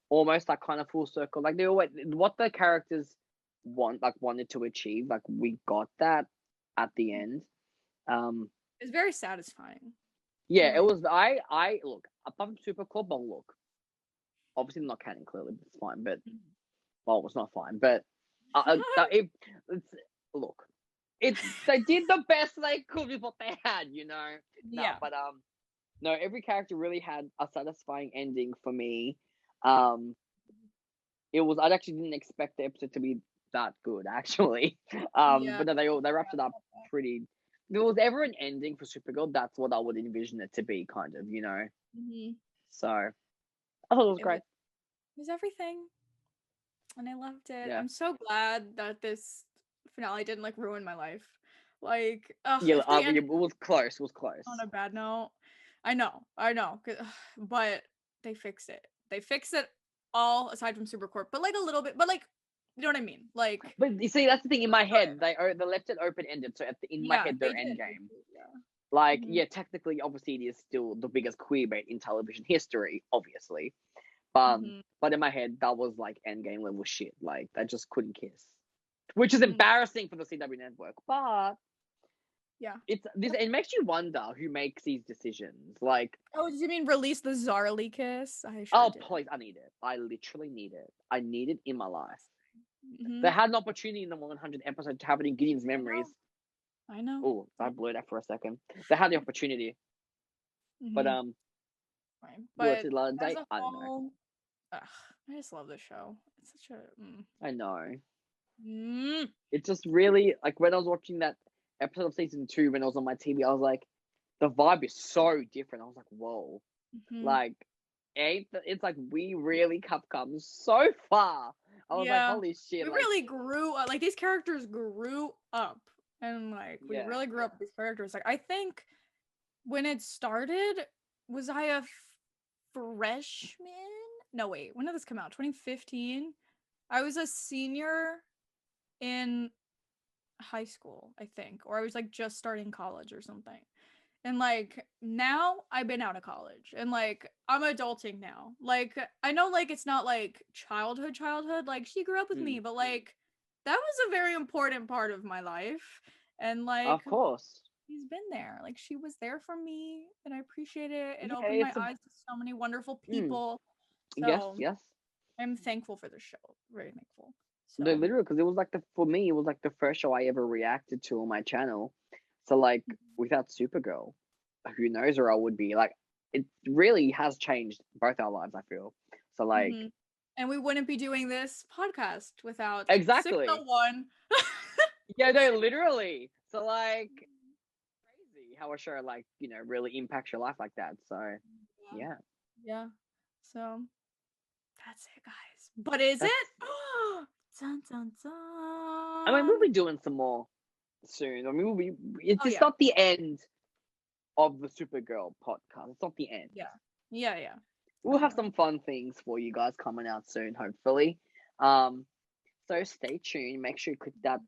almost like kind of full circle. Like they were what the characters wanted to achieve. Like we got that at the end. It's very satisfying. Yeah, Like, it was. I look apart from Supercorp, but look, obviously not canon clearly, but it's fine. But well, it's not fine. But look, they did the best they could with what they had, you know. yeah. But no, every character really had a satisfying ending for me. It was I actually didn't expect the episode to be that good actually. Yeah. But no, they wrapped it up pretty. If there was ever an ending for Supergirl, that's what I would envision it to be, kind of, you know. So I thought it was great. It was everything, and I loved it. Yeah. I'm so glad that this finale didn't like ruin my life. Like, Yeah, if they ended it was close. It was close. on a bad note, I know, but they fixed it. They fixed it all aside from Supercorp, but like a little bit, but like, you know what I mean? Like, But you see, that's the thing in my head. They left it open ended, so in my head, they're they did. endgame. Yeah. Like, yeah, technically, obviously, it is still the biggest queer bait in television history, obviously. But in my head, that was like endgame level shit. Like, they just couldn't kiss, which is embarrassing for the CW network. But yeah, it makes you wonder who makes these decisions. Like, oh, did you mean release the Zarly kiss? I oh did. please, I need it. I literally need it. I need it in my life. They had an opportunity in the 100th episode to have it in Gideon's memories. I know. Oh, I blew that for a second. They had the opportunity, but Fine. But as a as a I don't know. whole, I just love the show. It's such a. I know. Mm. It just really like when I was watching that episode of season 2 when I was on my TV, I was like, the vibe is so different. I was like, whoa, like, it's like we really have come so far. I was like, holy shit! We like, really grew up. Like these characters grew up, and like we Yeah. really grew up with these characters. Like I think when it started, was I a freshman? No, wait. When did this come out? 2015. I was a senior in high school, I think, or I was like just starting college or something. And like now I've been out of college and like I'm adulting now. Like I know like it's not like childhood, like she grew up with me, but like that was a very important part of my life. And like of course, she's been there. Like she was there for me and I appreciate it. It yeah, opened my eyes to so many wonderful people. So yes. I'm thankful for the show. Very thankful. So No, literally, because it was like for me, it was like the first show I ever reacted to on my channel. So like, without Supergirl, who knows where I would be? Like, it really has changed both our lives. I feel so like, and we wouldn't be doing this podcast without exactly 601. Yeah, no, literally. So like, crazy how a show like really impacts your life like that. So yeah. So that's it, guys. But is it? Dun, dun, dun. I mean, we'll be doing some more soon. I mean, it's not the end of the Supergirl podcast. It's not the end. Yeah. We'll have some fun things for you guys coming out soon, hopefully. So stay tuned. Make sure you click that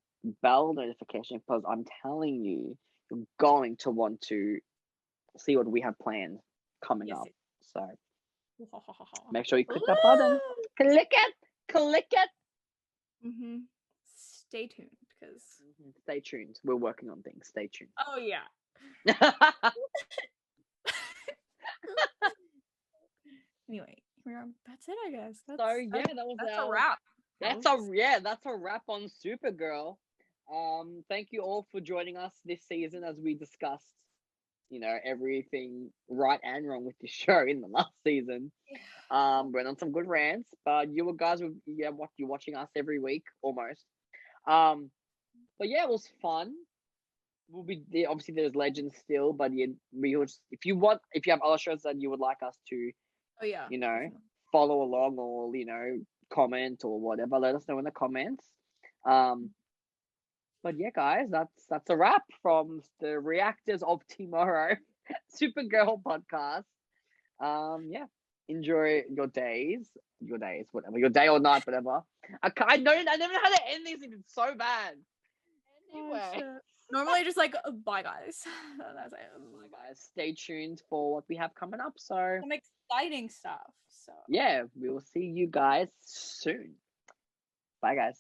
bell notification because I'm telling you, you're going to want to see what we have planned coming up. So make sure you click that button. Click it. Stay tuned because stay tuned. We're working on things. Stay tuned. Oh yeah. Anyway, that's it, I guess. That's a wrap. That's a wrap on Supergirl. Thank you all for joining us this season as we discussed, everything right and wrong with this show in the last season. Went on some good rants, but you guys were you're watching us every week almost. But yeah, it was fun. We'll be there. Obviously, there's Legends still, but if you have other shows that you would like us to, follow along or comment or whatever, let us know in the comments. But yeah, guys, that's a wrap from the Reactors of Tea-morrow Supergirl podcast. Yeah, enjoy your days, whatever, your day or night, whatever. I never know how to end these things. It's so bad. Anyway, normally just like bye guys. That's it. bye guys. Stay tuned for what we have coming up. So Some exciting stuff. So yeah, we will see you guys soon. Bye guys.